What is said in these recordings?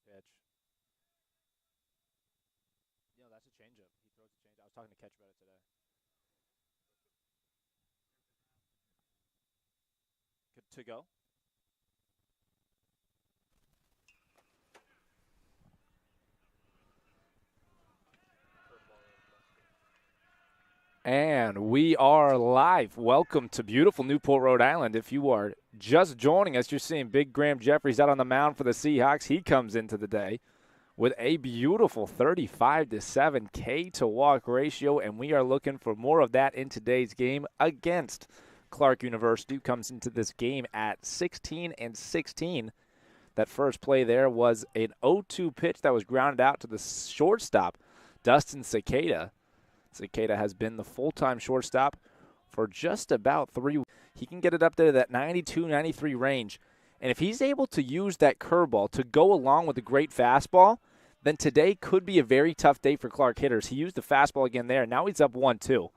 pitch. That's a changeup. He throws a changeup. I was talking to Catch about it today. Good to go. And we are live. Welcome to beautiful Newport, Rhode Island. If you are just joining us, you're seeing Big Graham Jeffries out on the mound for the Seahawks. He comes into the day with a beautiful 35-7 K to walk ratio, and we are looking for more of that in today's game against Clark University, who comes into this game at 16-16. That first play there was an 0-2 pitch that was grounded out to the shortstop, Dustin Cicada. Cicada has been the full-time shortstop for just about 3 weeks. He can get it up there to that 92, 93 range. And if he's able to use that curveball to go along with a great fastball, then today could be a very tough day for Clark hitters. He used the fastball again there, and now he's up 1-2.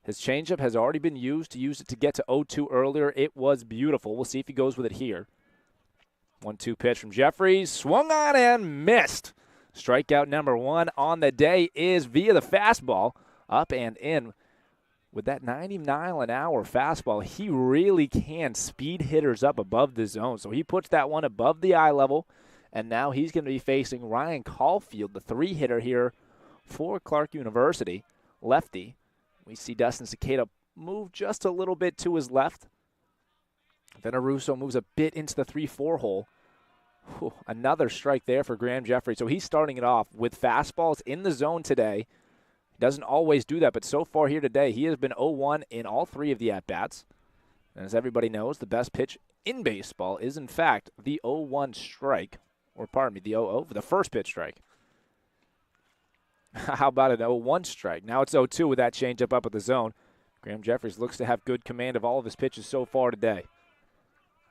His changeup has already been used to get to 0-2 earlier. It was beautiful. We'll see if he goes with it here. 1-2 pitch from Jeffries. Swung on and missed. Strikeout number 1 on the day is via the fastball. Up and in. With that 90-mile-an-hour fastball, he really can speed hitters up above the zone. So he puts that one above the eye level, and now he's going to be facing Ryan Caulfield, the 3-hitter here for Clark University. Lefty. We see Dustin Cicada move just a little bit to his left. Veneruso moves a bit into the 3-4 hole. Whew, another strike there for Graham Jeffries. So he's starting it off with fastballs in the zone today. He doesn't always do that, but so far here today, he has been 0-1 in all 3 of the at-bats. And as everybody knows, the best pitch in baseball is, in fact, the 0-1 strike. Or, pardon me, the 0-0 for the first pitch strike. How about an 0-1 strike? Now it's 0-2 with that changeup up at the zone. Graham Jeffries looks to have good command of all of his pitches so far today.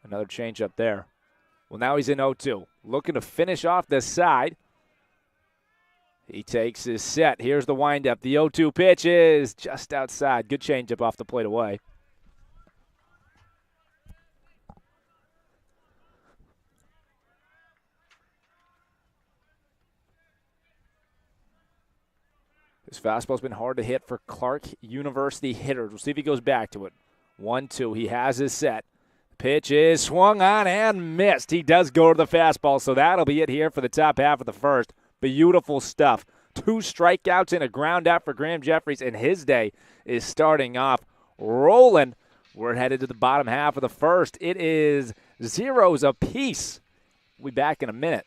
Another changeup there. Well, now he's in 0-2. Looking to finish off this side. He takes his set. Here's the windup. The 0-2 pitch is just outside. Good changeup off the plate away. His fastball's been hard to hit for Clark University hitters. We'll see if he goes back to it. 1-2. He has his set. Pitch is swung on and missed. He does go to the fastball, so that'll be it here for the top half of the first. Beautiful stuff. 2 strikeouts and a ground out for Graham Jeffries, and his day is starting off rolling. We're headed to the bottom half of the first. It is 0s apiece. We'll be back in a minute.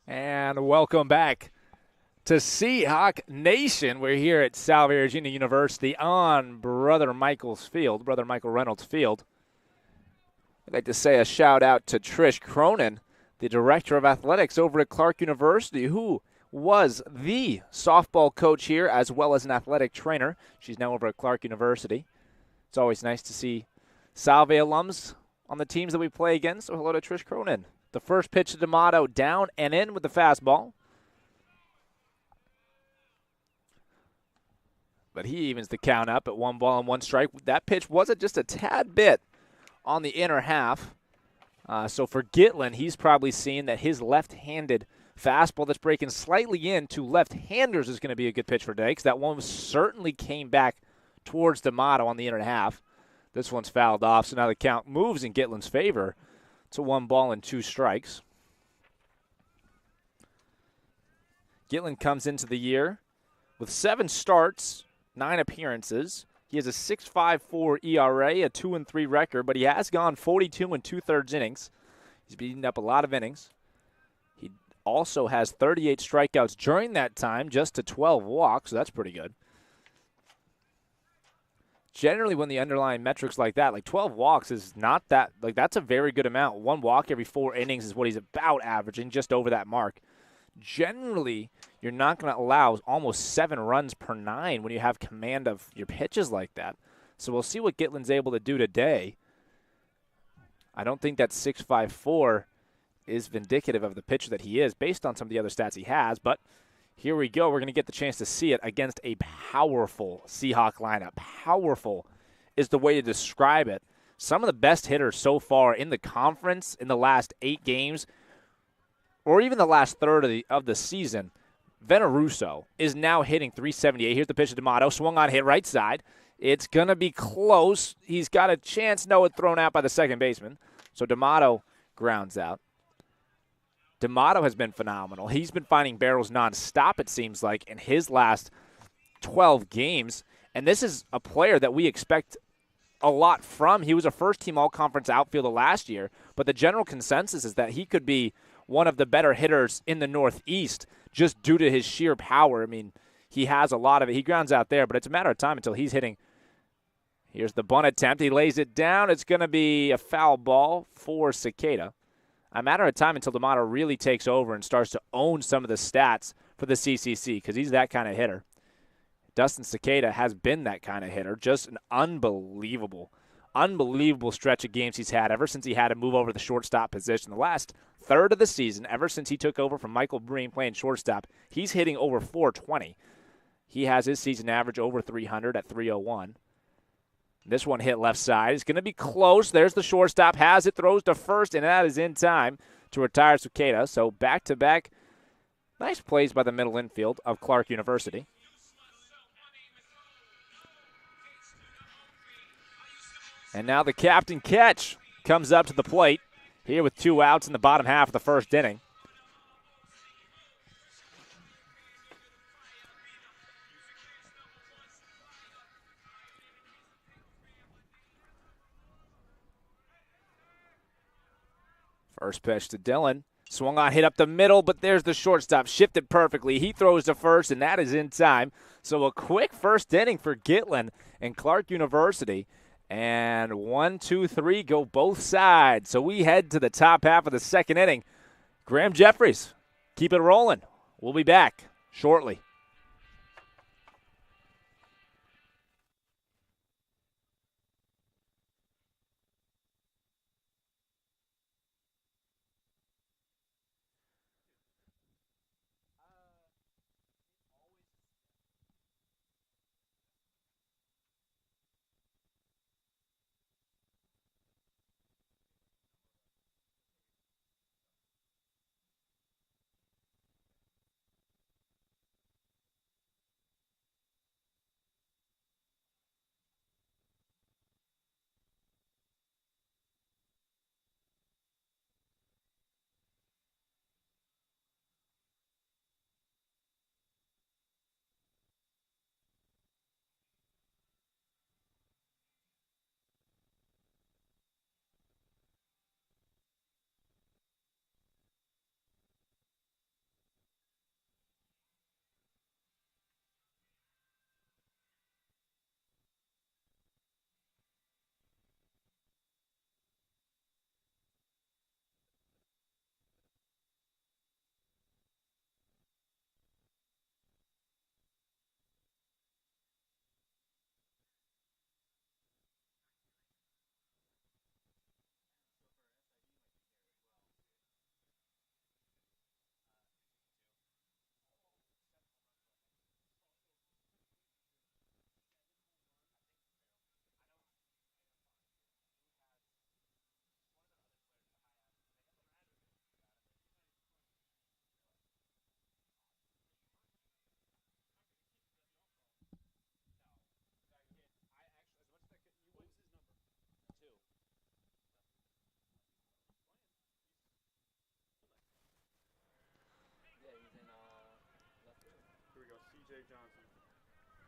And welcome back to Seahawk Nation. We're here at Salve Regina University on Brother Michael Reynolds Field. I'd like to say a shout out to Trish Cronin, the Director of Athletics over at Clark University, who was the softball coach here as well as an athletic trainer. She's now over at Clark University. It's always nice to see Salve alums on the teams that we play against. So hello to Trish Cronin. The first pitch to D'Amato, down and in with the fastball. But he evens the count up at 1 strike. That pitch wasn't just a tad bit on the inner half. So for Gitlin, he's probably seen that his left-handed fastball that's breaking slightly in to left-handers is going to be a good pitch for today, because that one certainly came back towards D'Amato on the inner half. This one's fouled off, so now the count moves in Gitlin's favor to 1 strikes. Gitlin comes into the year with 7 starts, 9 appearances. He has a 6.54 ERA, a 2-3 record, but he has gone 42 2/3 innings. He's beaten up a lot of innings. He also has 38 strikeouts during that time, just to 12 walks, so that's pretty good. Generally, when the underlying metrics like that, like 12 walks is not that, like that's a very good amount. 1 walk every 4 innings is what he's about averaging, just over that mark. Generally, you're not going to allow almost 7 runs per 9 when you have command of your pitches like that. So we'll see what Gitlin's able to do today. I don't think that 6.54 is vindicative of the pitcher that he is based on some of the other stats he has, but here we go. We're going to get the chance to see it against a powerful Seahawk lineup. Powerful is the way to describe it. Some of the best hitters so far in the conference in the last 8 games, or even the last third of the season. Veneruso is now hitting .378. Here's the pitch to D'Amato. Swung on, hit right side. It's going to be close. He's got a chance. No, it's thrown out by the second baseman. So D'Amato grounds out. D'Amato has been phenomenal. He's been finding barrels nonstop, it seems like, in his last 12 games. And this is a player that we expect a lot from. He was a first-team all-conference outfielder last year, but the general consensus is that he could be one of the better hitters in the Northeast just due to his sheer power. I mean, he has a lot of it. He grounds out there, but it's a matter of time until he's hitting. Here's the bunt attempt. He lays it down. It's going to be a foul ball for Cicada. A matter of time until D'Amato really takes over and starts to own some of the stats for the CCC, because he's that kind of hitter. Dustin Cicada has been that kind of hitter. Just an unbelievable stretch of games he's had ever since he had to move over to the shortstop position. The last third of the season, ever since he took over from Michael Breen playing shortstop, he's hitting over .420. He has his season average over 300 at .301. This one hit left side. It's going to be close. There's the shortstop. Has it, throws to first, and that is in time to retire Cicada. So back-to-back nice plays by the middle infield of Clark University. And now the captain catch comes up to the plate here with 2 outs in the bottom half of the first inning. First pitch to Dillon. Swung on, hit up the middle, but there's the shortstop. Shifted perfectly. He throws to first, and that is in time. So a quick first inning for Gitlin and Clark University. And 1, 2, 3 go both sides. So we head to the top half of the second inning. Graham Jeffries, keep it rolling. We'll be back shortly.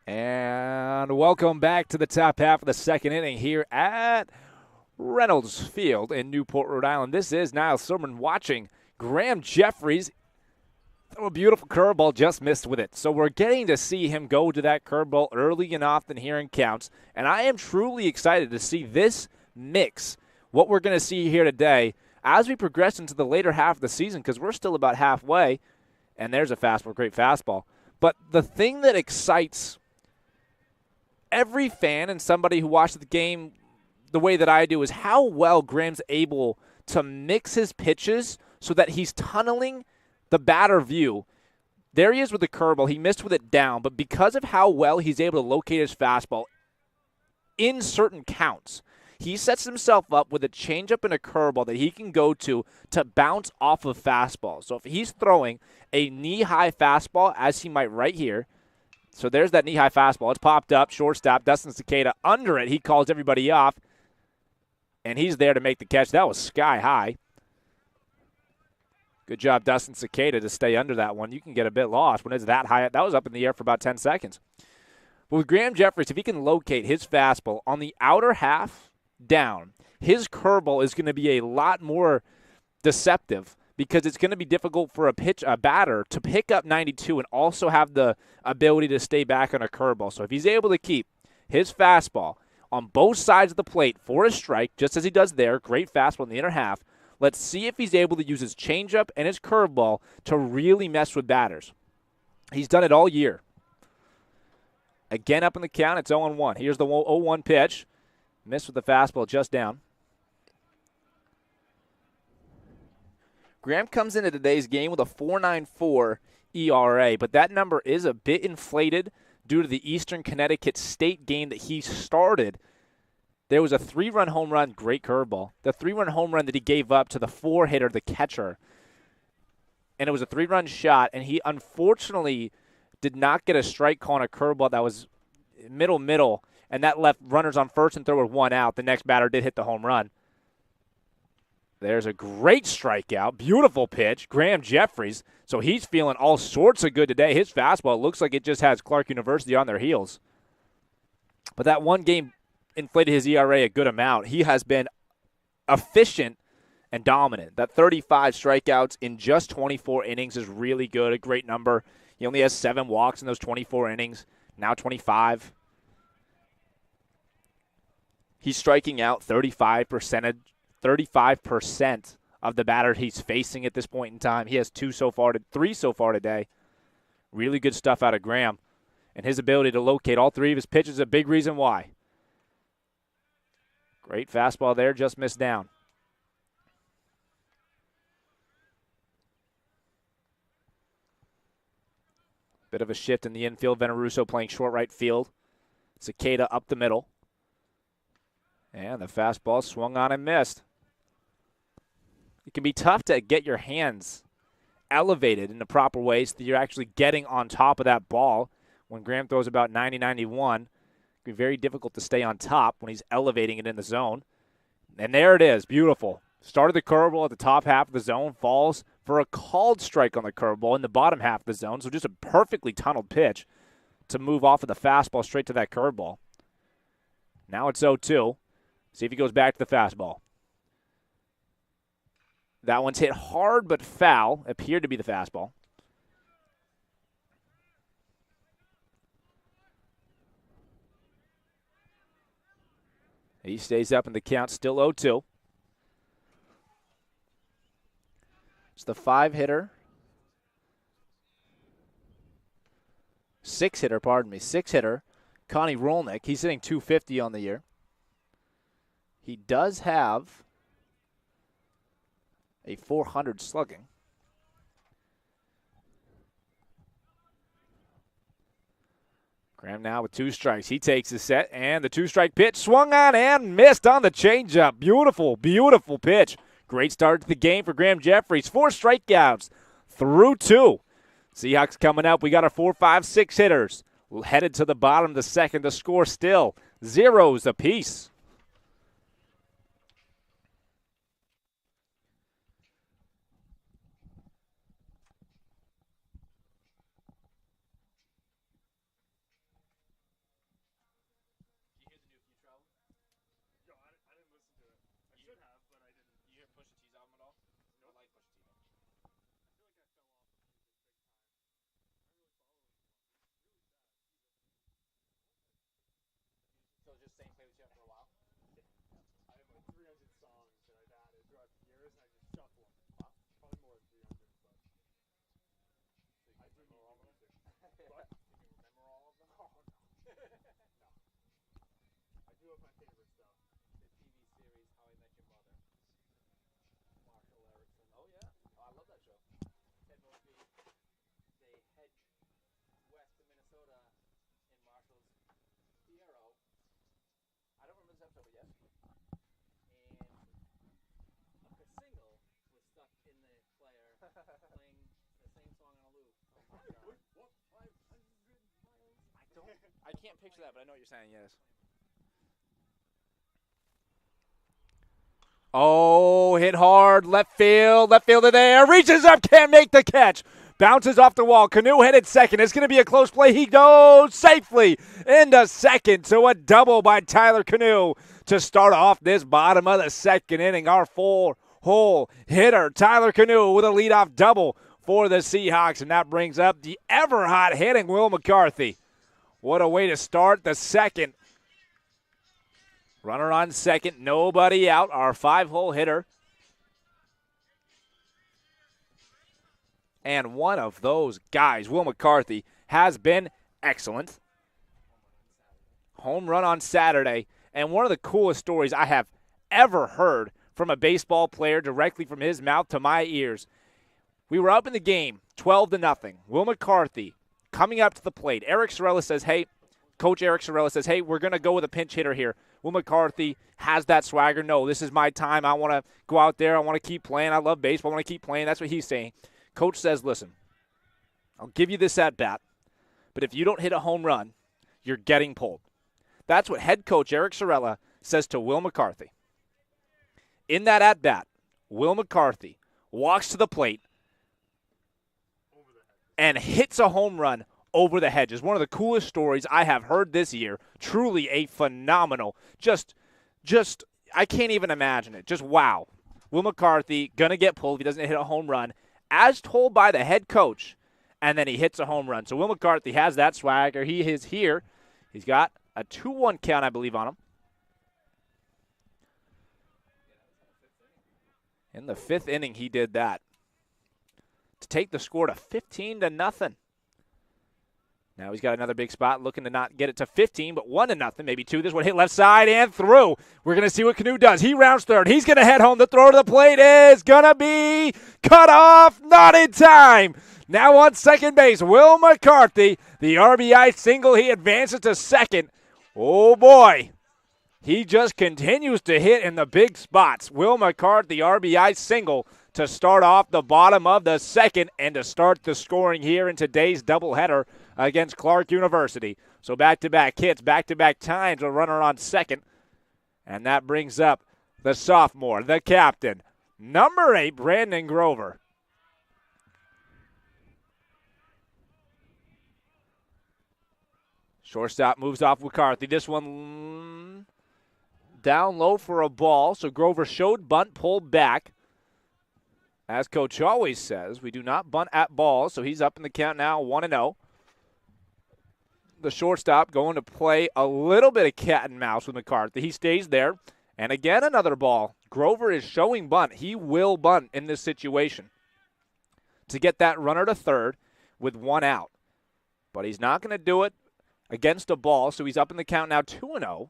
And welcome back to the top half of the second inning here at Reynolds Field in Newport, Rhode Island. This is Niall Silverman watching Graham Jeffries throw a beautiful curveball, just missed with it. So we're getting to see him go to that curveball early and often here in counts, and I am truly excited to see this mix, what we're going to see here today as we progress into the later half of the season, because we're still about halfway, and there's a fastball, great fastball. But the thing that excites every fan and somebody who watches the game the way that I do is how well Graham's able to mix his pitches so that he's tunneling the batter view. There he is with the curveball. He missed with it down, but because of how well he's able to locate his fastball in certain counts, he sets himself up with a changeup and a curveball that he can go to bounce off of fastball. So if he's throwing a knee-high fastball, as he might right here, so there's that knee-high fastball. It's popped up, shortstop, Dustin Cicada under it. He calls everybody off, and he's there to make the catch. That was sky high. Good job, Dustin Cicada, to stay under that one. You can get a bit lost when it's that high. That was up in the air for about 10 seconds. But with Graham Jeffries, if he can locate his fastball on the outer half down, his curveball is going to be a lot more deceptive because it's going to be difficult for a batter to pick up 92 and also have the ability to stay back on a curveball. So if he's able to keep his fastball on both sides of the plate for a strike, just as he does there, great fastball in the inner half, let's see if he's able to use his changeup and his curveball to really mess with batters. He's done it all year. Again up in the count, it's 0-1. Here's the 0-1 pitch. Missed with the fastball just down. Graham comes into today's game with a 4.94 ERA, but that number is a bit inflated due to the Eastern Connecticut State game that he started. There was a 3-run home run, great curveball. The 3-run home run that he gave up to the 4-hitter, the catcher. And it was a 3-run shot, and he unfortunately did not get a strike call on a curveball that was middle, and that left runners on first and third with 1 out. The next batter did hit the home run. There's a great strikeout. Beautiful pitch. Graham Jeffries. So he's feeling all sorts of good today. His fastball looks like it just has Clark University on their heels. But that one game inflated his ERA a good amount. He has been efficient and dominant. That 35 strikeouts in just 24 innings is really good, a great number. He only has 7 walks in those 24 innings, now 25. He's striking out 35% of the batter he's facing at this point in time. He has 3 so far today. Really good stuff out of Graham. And his ability to locate all 3 of his pitches is a big reason why. Great fastball there, just missed down. Bit of a shift in the infield. Veneruso playing short right field. Cicada up the middle. And the fastball swung on and missed. It can be tough to get your hands elevated in the proper way so that you're actually getting on top of that ball. When Graham throws about 90-91, it can be very difficult to stay on top when he's elevating it in the zone. And there it is, beautiful. Started the curveball at the top half of the zone, falls for a called strike on the curveball in the bottom half of the zone, so just a perfectly tunneled pitch to move off of the fastball straight to that curveball. Now it's 0-2. See if he goes back to the fastball. That one's hit hard but foul. Appeared to be the fastball. He stays up in the count, still 0-2. It's the 5-hitter. 6-hitter, Connie Rolnick. He's hitting .250 on the year. He does have a .400 slugging. Graham now with 2 strikes. He takes his set, and the 2-strike pitch swung on and missed on the changeup. Beautiful, beautiful pitch. Great start to the game for Graham Jeffries. 4 strikeouts through 2. Seahawks coming up. We got our 4, 5, 6 hitters. Headed to the bottom of the second. The score still 0s apiece. I can't picture that, but I know what you're saying, yes. Oh, hit hard, left fielder there, reaches up, can't make the catch. Bounces off the wall. Canoe headed second. It's going to be a close play. He goes safely into second. So a double by Tyler Canoe to start off this bottom of the second inning. Our four-hole hitter, Tyler Canoe, with a leadoff double for the Seahawks. And that brings up the ever-hot hitting Will McCarthy. What a way to start the second. Runner on second, nobody out. Our five-hole hitter. And one of those guys, Will McCarthy, has been excellent. Home run on Saturday. And one of the coolest stories I have ever heard from a baseball player directly from his mouth to my ears. We were up in the game, 12-0. Will McCarthy coming up to the plate. Coach Eric Sorella says, hey, we're going to go with a pinch hitter here. Will McCarthy has that swagger. No, this is my time. I want to go out there. I want to keep playing. I love baseball. I want to keep playing. That's what he's saying. Coach says, listen, I'll give you this at-bat, but if you don't hit a home run, you're getting pulled. That's what head coach Eric Sorella says to Will McCarthy. In that at-bat, Will McCarthy walks to the plate and hits a home run over the hedges. One of the coolest stories I have heard this year. Truly a phenomenal, just I can't even imagine it. Just wow. Will McCarthy going to get pulled if he doesn't hit a home run, as told by the head coach, and then he hits a home run. So Will McCarthy has that swagger. He is here. He's got a 2-1 count, I believe, on him. In the fifth inning, he did that to take the score to 15-0. Now he's got another big spot, looking to not get it to 15, but 1-0, maybe 2. This one hit left side and through. We're going to see what Canoe does. He rounds third. He's going to head home. The throw to the plate is going to be cut off. Not in time. Now on second base, Will McCarthy, the RBI single. He advances to second. Oh, boy. He just continues to hit in the big spots. Will McCarthy, RBI single to start off the bottom of the second and to start the scoring here in today's doubleheader against Clark University. So back-to-back hits, back-to-back times, a runner on second. And that brings up the sophomore, the captain, number 8, Brandon Grover. Shortstop moves off McCarthy. This one down low for a ball. So Grover showed bunt, pulled back. As Coach always says, we do not bunt at balls. So he's up in the count now, 1-0. The shortstop going to play a little bit of cat and mouse with McCarthy. He stays there. And again, another ball. Grover is showing bunt. He will bunt in this situation to get that runner to third with 1 out. But he's not going to do it against a ball, so he's up in the count now 2-0.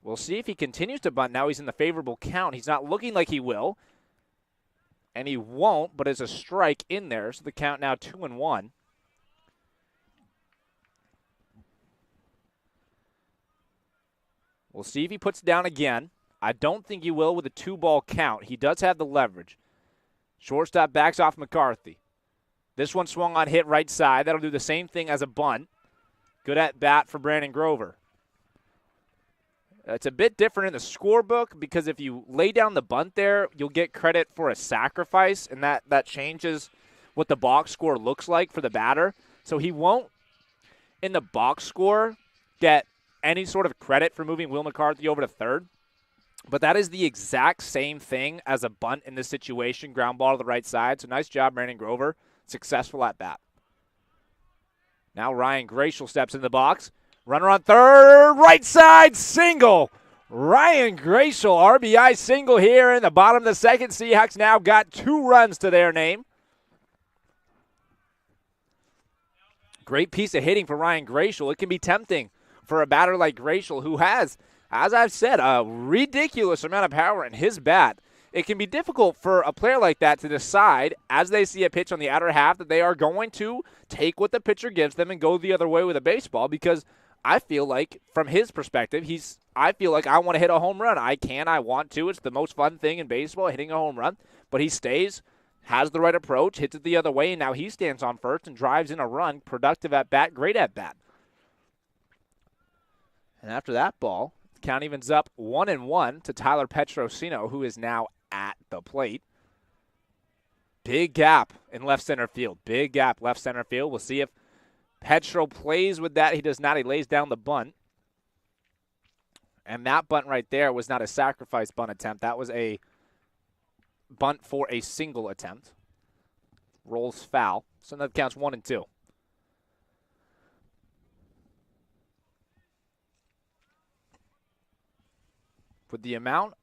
We'll see if he continues to bunt. Now he's in the favorable count. He's not looking like he will. And he won't, but it's a strike in there, so the count now 2-1. We'll see if he puts it down again. I don't think he will with a 2-ball count. He does have the leverage. Shortstop backs off McCarthy. This one swung on, hit right side. That'll do the same thing as a bunt. Good at bat for Brandon Grover. It's a bit different in the scorebook because if you lay down the bunt there, you'll get credit for a sacrifice, and that changes what the box score looks like for the batter. So he won't, in the box score, get any sort of credit for moving Will McCarthy over to third. But that is the exact same thing as a bunt in this situation, ground ball to the right side. So nice job, Brandon Grover. Successful at bat. Now Ryan Gratial steps in the box. Runner on third, right side, single. Ryan Gratial, RBI single here in the bottom of the second. Seahawks now got 2 runs to their name. Great piece of hitting for Ryan Gratial. It can be tempting for a batter like Gratial, who has, as I've said, a ridiculous amount of power in his bat. It can be difficult for a player like that to decide, as they see a pitch on the outer half, that they are going to take what the pitcher gives them and go the other way with a baseball, because I feel like, from his perspective, I feel like I want to hit a home run. I want to. It's the most fun thing in baseball, hitting a home run. But he stays, has the right approach, hits it the other way, and now he stands on first and drives in a run. Productive at bat, great at bat. And after that ball, the count evens up 1-1 to Tyler Petrosino, who is now at the plate. Big gap in left center field. Big gap left center field. We'll see if Petro plays with that. He does not. He lays down the bunt. And that bunt right there was not a sacrifice bunt attempt. That was a bunt for a single attempt. Rolls foul. So that counts 1-2. With the amount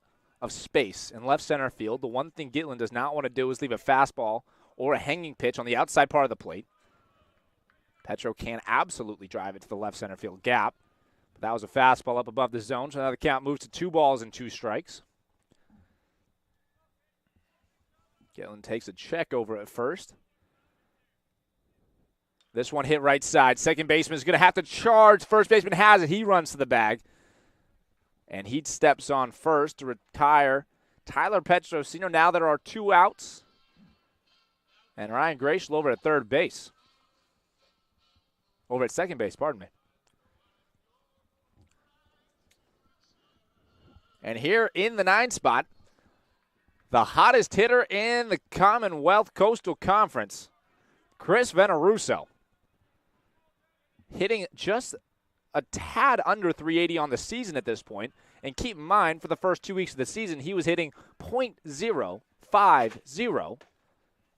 of space in left center field, the one thing Gitlin does not want to do is leave a fastball or a hanging pitch on the outside part of the plate. Petro can absolutely drive it to the left center field gap. But that was a fastball up above the zone, so now the count moves to 2 balls and 2 strikes. Gitlin takes a check over at first. This one hit right side. Second baseman is going to have to charge. First baseman has it. He runs to the bag. And he steps on first to retire Tyler Petrosino. Now there are 2 outs. And Ryan Gratial over at third base. Over at second base, pardon me. And here in the 9 spot, the hottest hitter in the Commonwealth Coastal Conference, Chris Veneruso. Hitting just a tad under 380 on the season at this point. And keep in mind, for the first 2 weeks of the season, he was hitting .050.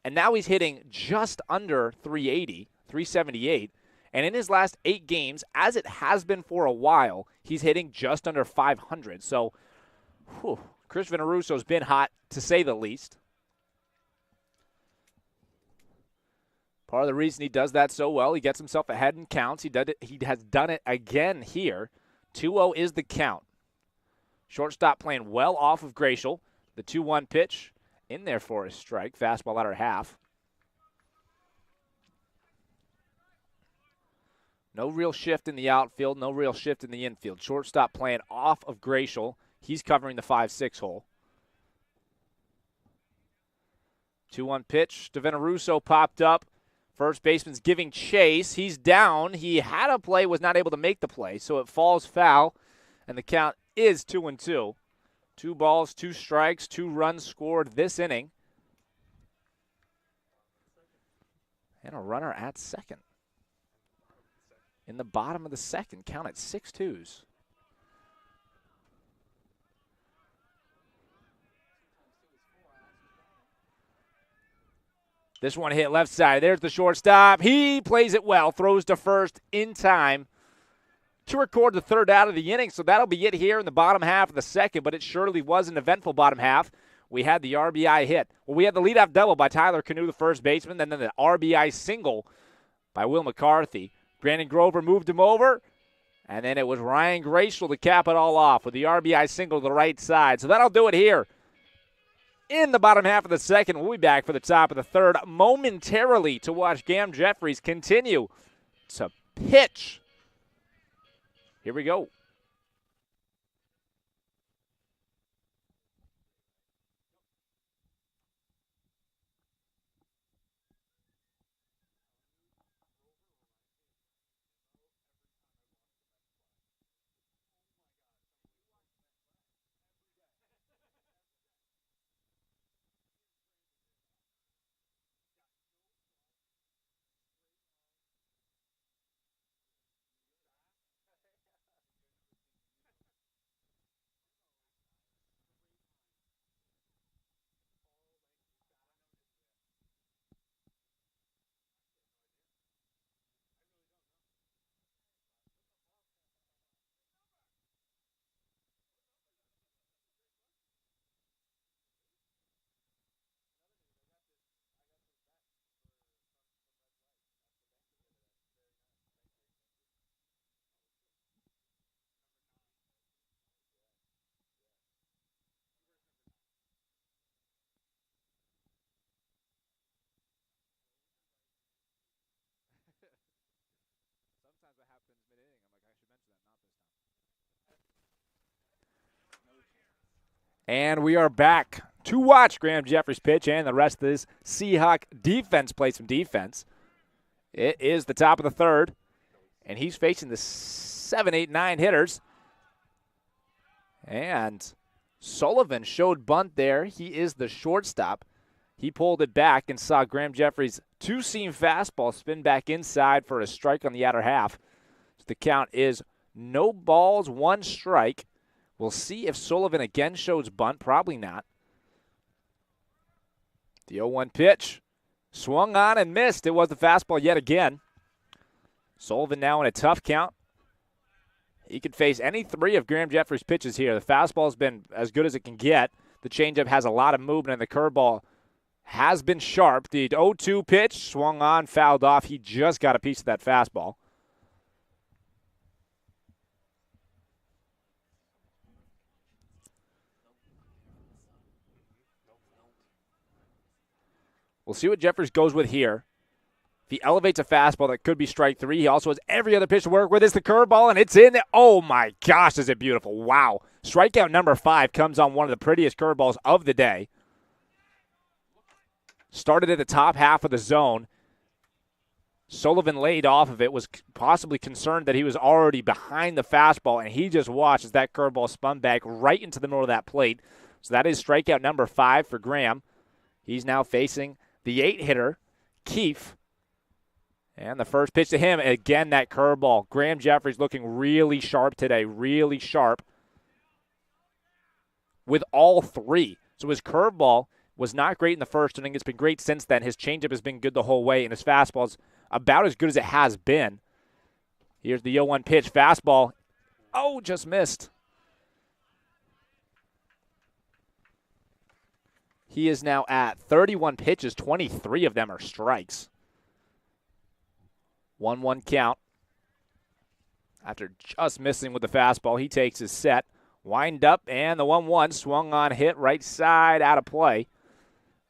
And now he's hitting just under 380, 378. And in his last 8 games, as it has been for a while, he's hitting just under 500. So, Chris Veneruso's been hot, to say the least. Part of the reason he does that so well, he gets himself ahead in counts. He has done it again here. 2-0 is the count. Shortstop playing well off of Gratial. The 2-1 pitch in there for a strike. Fastball outer half. No real shift in the outfield. No real shift in the infield. Shortstop playing off of Gratial. He's covering the 5-6 hole. 2-1 pitch. Veneruso popped up. First baseman's giving chase. He's down. He had a play, was not able to make the play, so it falls foul, and the count is 2-2. 2 balls, 2 strikes, 2 runs scored this inning. And a runner at second. In the bottom of the second, count at 6-2s. This one hit left side. There's the shortstop. He plays it well, throws to first in time to record the 3rd out of the inning. So that'll be it here in the bottom half of the second, but it surely was an eventful bottom half. We had the RBI hit. Well, we had the leadoff double by Tyler Canu, the first baseman, and then the RBI single by Will McCarthy. Brandon Grover moved him over, and then it was Ryan Gratial to cap it all off with the RBI single to the right side. So that'll do it here in the bottom half of the second. We'll be back for the top of the third momentarily to watch Cam Jeffries continue to pitch. Here we go. And we are back to watch Graham Jeffries pitch and the rest of this Seahawk defense play some defense. It is the top of the third, and he's facing the 7, 8, 9 hitters. And Sullivan showed bunt there. He is the shortstop. He pulled it back and saw Graham Jeffries' two-seam fastball spin back inside for a strike on the outer half. So the count is no balls, 1 strike. We'll see if Sullivan again shows bunt. Probably not. The 0-1 pitch. Swung on and missed. It was the fastball yet again. Sullivan now in a tough count. He could face any 3 of Graham Jeffries' pitches here. The fastball's been as good as it can get. The changeup has a lot of movement, and the curveball has been sharp. The 0-2 pitch swung on, fouled off. He just got a piece of that fastball. We'll see what Jeffries goes with here. If he elevates a fastball, that could be strike 3. He also has every other pitch to work with. It's the curveball, and it's in there. Oh, my gosh, is it beautiful. Wow. Strikeout number 5 comes on one of the prettiest curveballs of the day. Started at the top half of the zone. Sullivan laid off of it, was possibly concerned that he was already behind the fastball, and he just watched as that curveball spun back right into the middle of that plate. So that is strikeout number 5 for Graham. He's now facing the 8-hitter, Keefe. And the first pitch to him, again, that curveball. Graham Jeffries looking really sharp today, really sharp with all 3. So his curveball was not great in the first inning. It's been great since then. His changeup has been good the whole way, and his fastball's about as good as it has been. Here's the 0-1 pitch. Fastball. Oh, just missed. He is now at 31 pitches. 23 of them are strikes. 1-1 count. After just missing with the fastball, he takes his set. Wind up, and the 1-1 swung on, hit right side, out of play.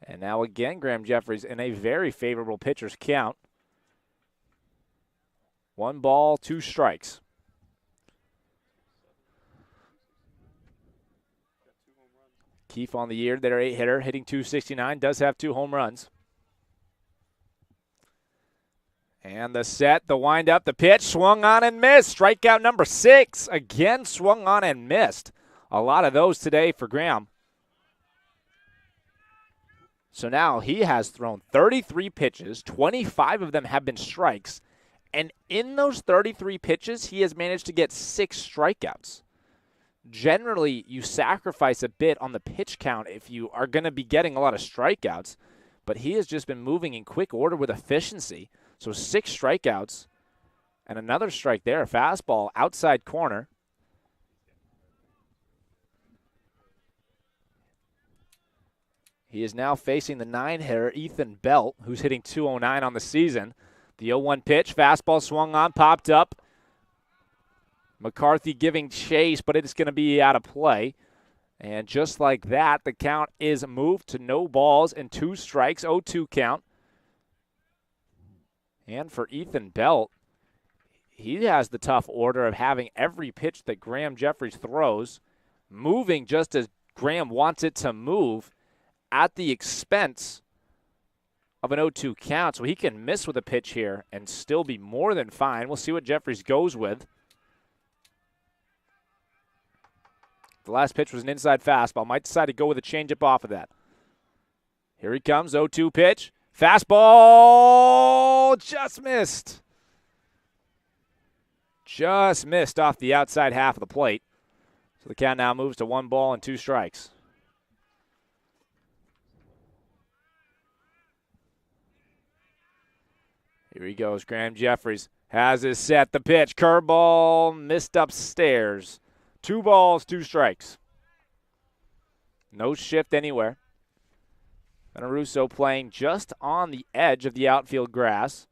And now again, Graham Jeffries in a very favorable pitcher's count. 1 ball, 2 strikes. Keefe on the year, their 8-hitter, hitting .269, does have 2 home runs. And the set, the windup, the pitch, swung on and missed. Strikeout number 6, again swung on and missed. A lot of those today for Graham. So now he has thrown 33 pitches, 25 of them have been strikes, and in those 33 pitches, he has managed to get 6 strikeouts. Generally, you sacrifice a bit on the pitch count if you are going to be getting a lot of strikeouts, but he has just been moving in quick order with efficiency. So 6 strikeouts and another strike there, a fastball outside corner. He is now facing the 9-hitter, Ethan Belt, who's hitting .209 on the season. The 0-1 pitch, fastball swung on, popped up. McCarthy giving chase, but it's going to be out of play. And just like that, the count is moved to no balls and 2 strikes, 0-2 count. And for Ethan Belt, he has the tough order of having every pitch that Graham Jeffries throws moving just as Graham wants it to move at the expense of an 0-2 count. So he can miss with a pitch here and still be more than fine. We'll see what Jeffries goes with. The last pitch was an inside fastball. Might decide to go with a changeup off of that. Here he comes, 0-2 pitch. Fastball just missed. Just missed off the outside half of the plate. So the count now moves to 1 ball and 2 strikes. Here he goes. Graham Jeffries has his set. The pitch. Curveball missed upstairs. 2 balls, 2 strikes. No shift anywhere. Benarusso playing just on the edge of the outfield grass.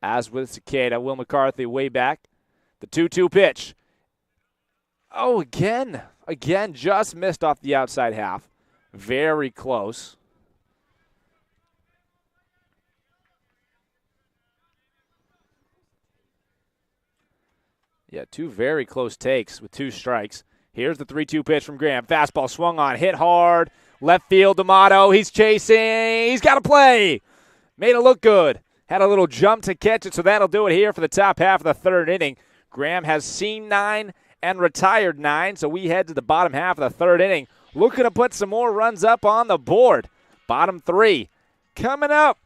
As with Cicada, Will McCarthy way back. The 2-2 pitch. Oh, again. Again, just missed off the outside half. Very close. Yeah, 2 very close takes with 2 strikes. Here's the 3-2 pitch from Graham. Fastball swung on, hit hard. Left field, D'Amato. He's chasing. He's got to play. Made it look good. Had a little jump to catch it, so that'll do it here for the top half of the third inning. Graham has seen 9 and retired 9, so we head to the bottom half of the third inning. Looking to put some more runs up on the board. Bottom 3 coming up.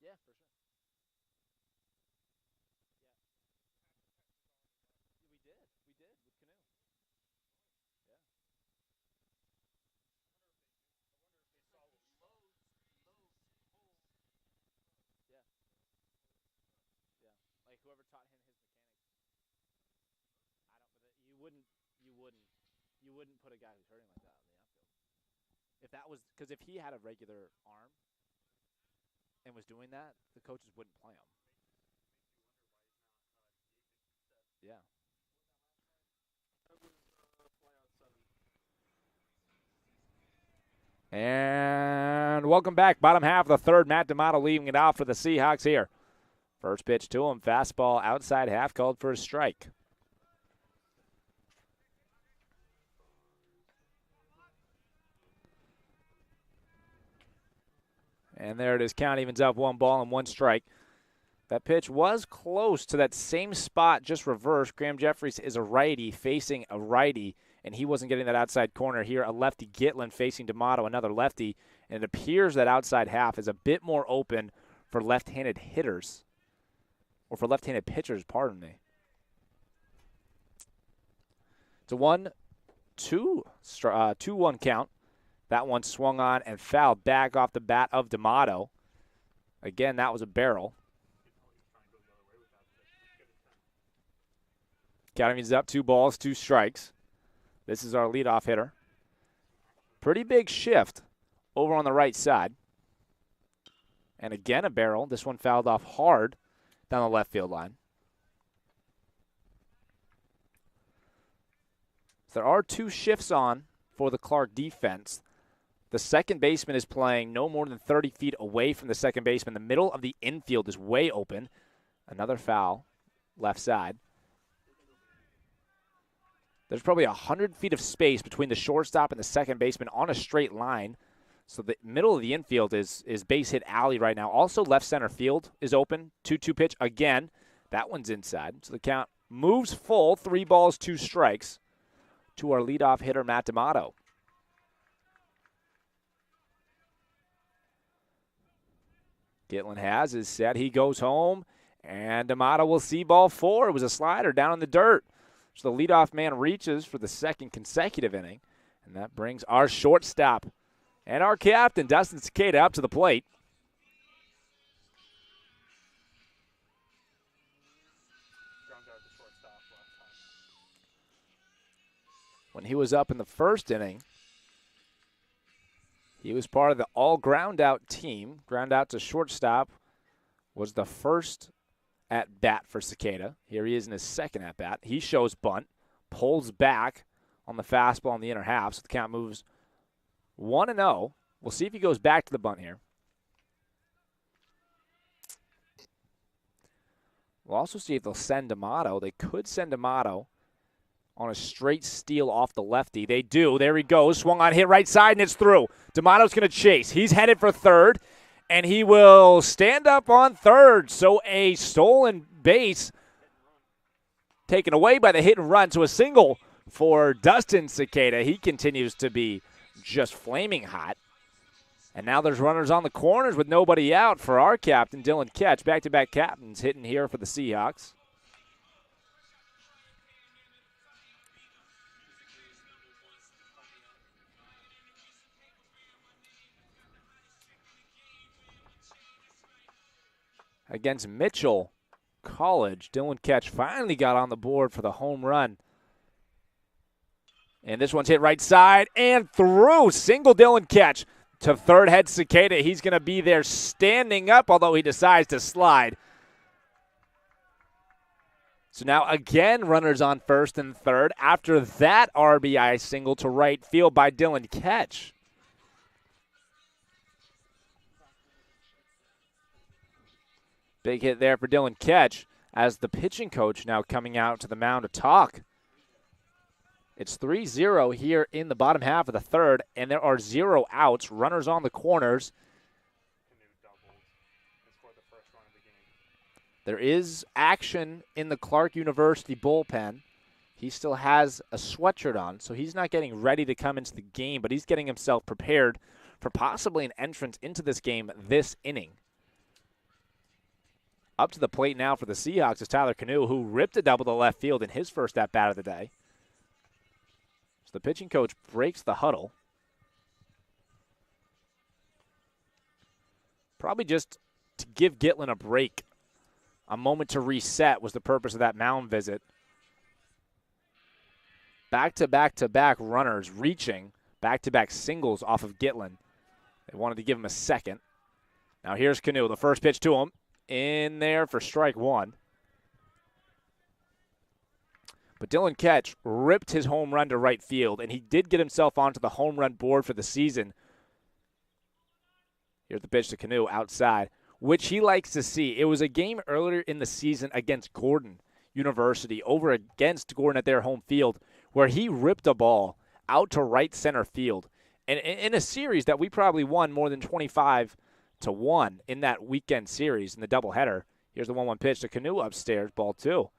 Yeah, for sure. We did with Canoe. Yeah. Yeah. Yeah. Like whoever taught him his mechanics. I don't. But you wouldn't put a guy who's hurting like that on the outfield. If that was because if he had a regular arm and was doing that, the coaches wouldn't play him. Yeah. And welcome back. Bottom half of the third. Matt D'Amato leaving it out for the Seahawks here. First pitch to him. Fastball outside half called for a strike. And there it is. Count evens up 1 ball and 1 strike. That pitch was close to that same spot, just reversed. Graham Jeffries is a righty facing a righty, and he wasn't getting that outside corner here. A lefty, Gitlin, facing D'Amato, another lefty. And it appears that outside half is a bit more open for left-handed hitters, or for left-handed pitchers, pardon me. It's a 2-1 count. That one swung on and fouled back off the bat of D'Amato. Again, that was a barrel. Counting is up 2 balls, 2 strikes. This is our leadoff hitter. Pretty big shift over on the right side. And again, a barrel. This one fouled off hard down the left field line. There are 2 shifts on for the Clark defense. The second baseman is playing no more than 30 feet away from the second baseman. The middle of the infield is way open. Another foul, left side. There's probably 100 feet of space between the shortstop and the second baseman on a straight line. So the middle of the infield is base hit alley right now. Also left center field is open. 2-2 pitch again. That one's inside. So the count moves full. 3 balls, 2 strikes to our leadoff hitter, Matt D'Amato. Gitlin has his set. He goes home, and D'Amato will see ball 4. It was a slider down in the dirt. So the leadoff man reaches for the second consecutive inning, and that brings our shortstop and our captain, Dustin Cicada, up to the plate. When he was up in the first inning, he was part of the all ground-out team. Ground out to shortstop was the first at-bat for Cicada. Here he is in his second at-bat. He shows bunt, pulls back on the fastball in the inner half, so the count moves 1-0. We'll see if he goes back to the bunt here. We'll also see if they'll send D'Amato. They could send D'Amato on a straight steal off the lefty. They do. There he goes. Swung on, hit right side, and it's through. D'Amato's going to chase. He's headed for third, and he will stand up on third. So a stolen base taken away by the hit and run. So a single for Dustin Cicada. He continues to be just flaming hot. And now there's runners on the corners with nobody out for our captain, Dylan Ketch. Back-to-back captains hitting here for the Seahawks. Against Mitchell, College. Dylan Ketch finally got on the board for the home run. And this one's hit right side and through. Single Dylan Ketch to third, head Cicada. He's going to be there standing up, although he decides to slide. So now again, runners on first and third after that RBI single to right field by Dylan Ketch. Big hit there for Dylan Ketch as the pitching coach now coming out to the mound to talk. It's 3-0 here in the bottom half of the third, and there are 0 outs, runners on the corners. There is action in the Clark University bullpen. He still has a sweatshirt on, so he's not getting ready to come into the game, but he's getting himself prepared for possibly an entrance into this game this inning. Up to the plate now for the Seahawks is Tyler Canoe, who ripped a double to left field in his first at-bat of the day. So the pitching coach breaks the huddle. Probably just to give Gitlin a break. A moment to reset was the purpose of that mound visit. Back-to-back-to-back runners reaching. Back-to-back singles off of Gitlin. They wanted to give him a second. Now here's Canoe, the first pitch to him. In there for strike one. But Dylan Ketch ripped his home run to right field, and he did get himself onto the home run board for the season. Here's the pitch to Canoe outside, which he likes to see. It was a game earlier in the season against Gordon University, over against Gordon at their home field, where he ripped a ball out to right center field. And in a series that we probably won more than 25-1 in that weekend series in the doubleheader. Here's the 1-1 pitch to Canoe upstairs, ball 2.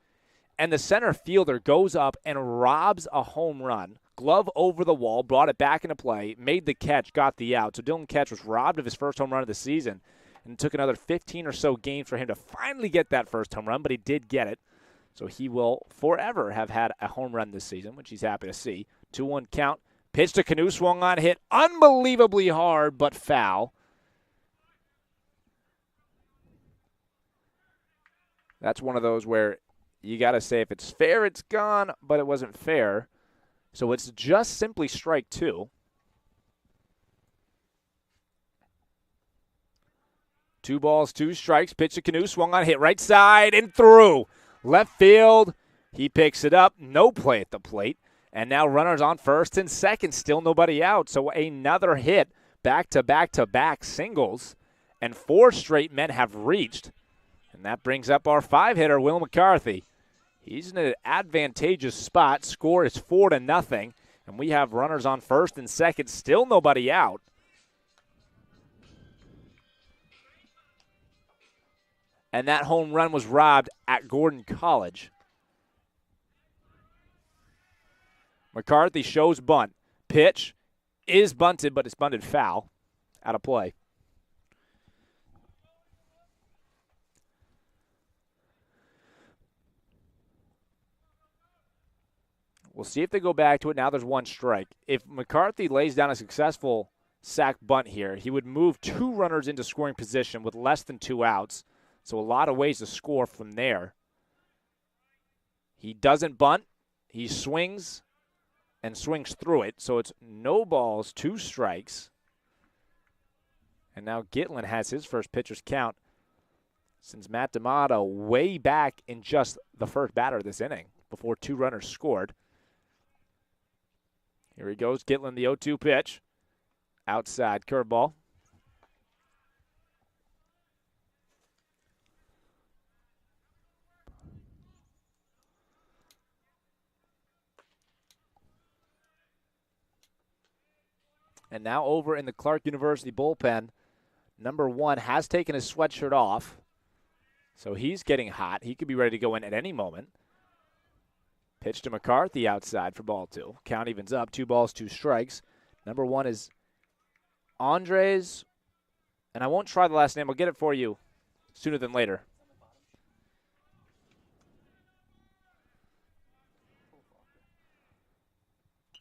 And the center fielder goes up and robs a home run. Glove over the wall, brought it back into play, made the catch, got the out. So Dylan Ketch was robbed of his first home run of the season, and it took another 15 or so games for him to finally get that first home run, but he did get it. So he will forever have had a home run this season, which he's happy to see. 2-1 count. Pitch to Canoe, swung on, hit unbelievably hard, but foul. That's one of those where you got to say if it's fair, it's gone, but it wasn't fair. So it's just simply strike 2. 2 balls, 2 strikes. Pitch to Canoe, swung on, hit right side and through. Left field. He picks it up. No play at the plate. And now runners on first and second. Still nobody out. So another hit. Back-to-back-to-back singles. And 4 straight men have reached. And that brings up our 5-hitter, Will McCarthy. He's in an advantageous spot. Score is 4-0. And we have runners on first and second. Still nobody out. And that home run was robbed at Gordon College. McCarthy shows bunt. Pitch is bunted, but it's bunted foul. Out of play. We'll see if they go back to it. Now there's 1 strike. If McCarthy lays down a successful sac bunt here, he would move 2 runners into scoring position with less than 2 outs. So a lot of ways to score from there. He doesn't bunt. He swings and swings through it. So it's no balls, 2 strikes. And now Gitlin has his first pitcher's count since Matt D'Amato way back in just the first batter of this inning before 2 runners scored. Here he goes, Gitlin, the 0-2 pitch. Outside curveball. And now over in the Clark University bullpen, number 1 has taken his sweatshirt off. So he's getting hot. He could be ready to go in at any moment. Pitch to McCarthy outside for ball 2. Count evens up. 2 balls, 2 strikes. Number 1 is Andres. And I won't try the last name. I'll get it for you sooner than later.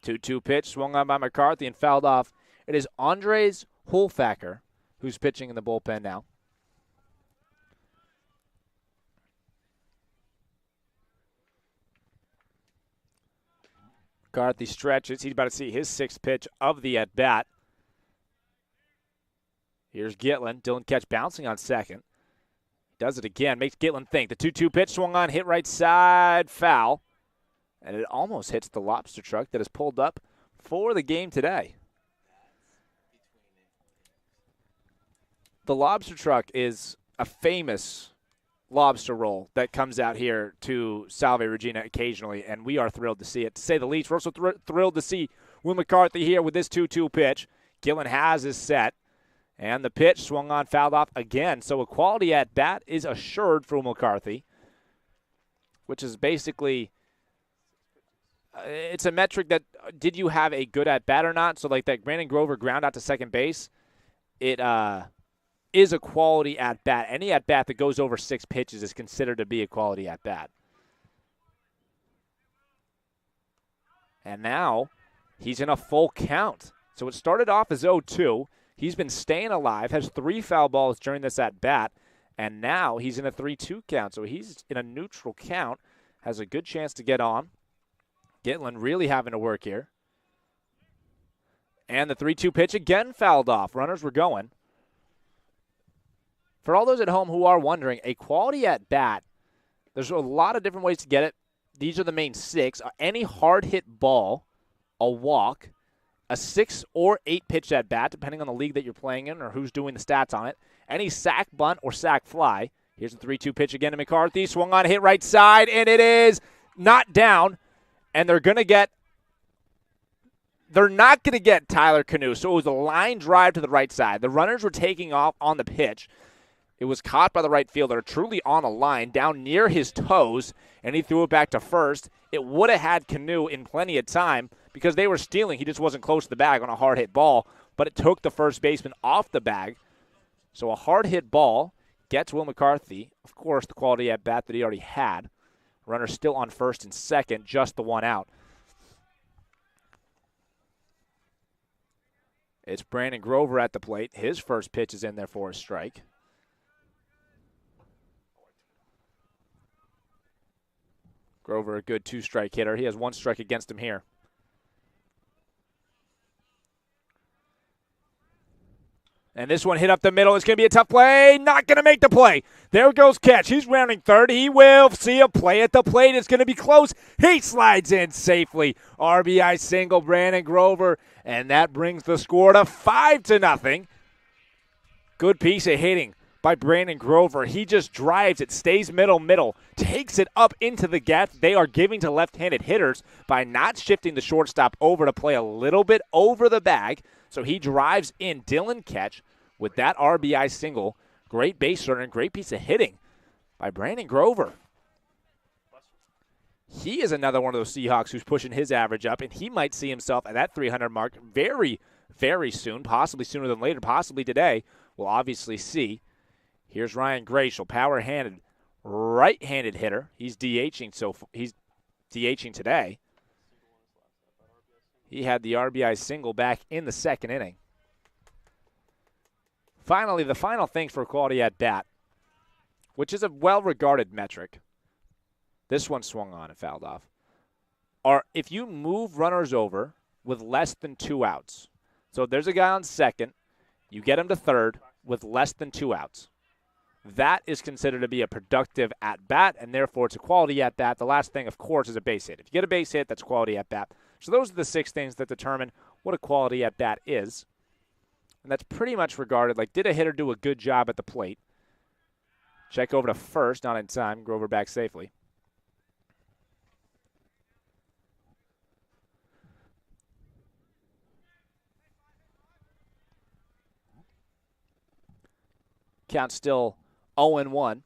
Two-two pitch swung on by McCarthy and fouled off. It is Andres Hulfacker who's pitching in the bullpen now. McCarthy stretches. He's about to see his sixth pitch of the at-bat. Here's Gitlin. Dylan Ketch bouncing on second. Does it again. Makes Gitlin think. The 2-2 pitch swung on, hit right side, foul. And it almost hits the lobster truck that is pulled up for the game today. The lobster truck is a famous lobster roll that comes out here to Salve Regina occasionally, and we are thrilled to see it. To say the least, we're also thrilled to see Will McCarthy here with this 2-2 pitch. Gillen has his set, and the pitch swung on, fouled off again. So a quality at-bat is assured for Will McCarthy, which is basically it's a metric that did you have a good at-bat or not? So like that Brandon Grover ground out to second base, it is a quality at-bat. Any at-bat that goes over 6 pitches is considered to be a quality at-bat. And now he's in a full count. So it started off as 0-2. He's been staying alive, has 3 foul balls during this at-bat, and now he's in a 3-2 count. So he's in a neutral count, has a good chance to get on. Gitlin really having to work here. And the 3-2 pitch again fouled off. Runners were going. For all those at home who are wondering, a quality at-bat, there's a lot of different ways to get it. These are the main 6. Any hard-hit ball, a walk, a 6 or 8 pitch at-bat, depending on the league that you're playing in or who's doing the stats on it. Any sack bunt or sack fly. Here's the 3-2 pitch again to McCarthy. Swung on, hit right side, and it is not down. And they're not going to get Tyler Canoe. So it was a line drive to the right side. The runners were taking off on the pitch. It was caught by the right fielder, truly on a line, down near his toes, and he threw it back to first. It would have had Canoe in plenty of time because they were stealing. He just wasn't close to the bag on a hard-hit ball, but it took the first baseman off the bag. So a hard-hit ball gets Will McCarthy, of course, the quality at-bat that he already had. Runner still on first and second, just the one out. It's Brandon Grover at the plate. His first pitch is in there for a strike. Grover, a good 2-strike hitter. He has 1 strike against him here. And this one hit up the middle. It's going to be a tough play. Not going to make the play. There goes Ketch. He's rounding third. He will see a play at the plate. It's going to be close. He slides in safely. RBI single, Brandon Grover. And that brings the score to 5-0. Good piece of hitting by Brandon Grover. He just drives it, stays middle, takes it up into the gap they are giving to left-handed hitters by not shifting the shortstop over to play a little bit over the bag. So he drives in Dylan Ketch with that RBI single. Great base runner and great piece of hitting by Brandon Grover. He is another one of those Seahawks who's pushing his average up, and he might see himself at that 300 mark very, very soon, possibly sooner than later, possibly today. We'll obviously see. Here's Ryan Gratial, power-handed, right-handed hitter. He's DHing today. He had the RBI single back in the second inning. Finally, the final thing for quality at-bat, which is a well-regarded metric. This one swung on and fouled off. Are if you move runners over with less than 2 outs. So if there's a guy on second, you get him to third with less than 2 outs. That is considered to be a productive at-bat, and therefore it's a quality at-bat. The last thing, of course, is a base hit. If you get a base hit, that's quality at-bat. So those are the 6 things that determine what a quality at-bat is. And that's pretty much regarded like, did a hitter do a good job at the plate? Check over to first, not in time. Grover back safely. Count still 0-1.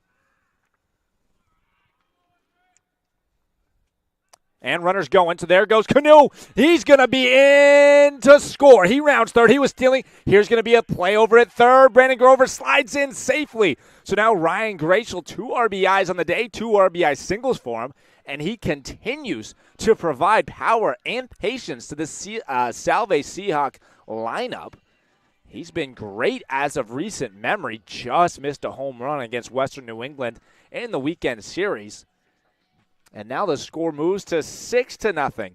And runners going, so there goes Canoe. He's going to be in to score. He rounds third. He was stealing. Here's going to be a play over at third. Brandon Grover slides in safely. So now Ryan Gratial, 2 RBIs on the day, 2 RBI singles for him, and he continues to provide power and patience to the Salve Seahawk lineup. He's been great as of recent memory. Just missed a home run against Western New England in the weekend series. And now the score moves to 6-0.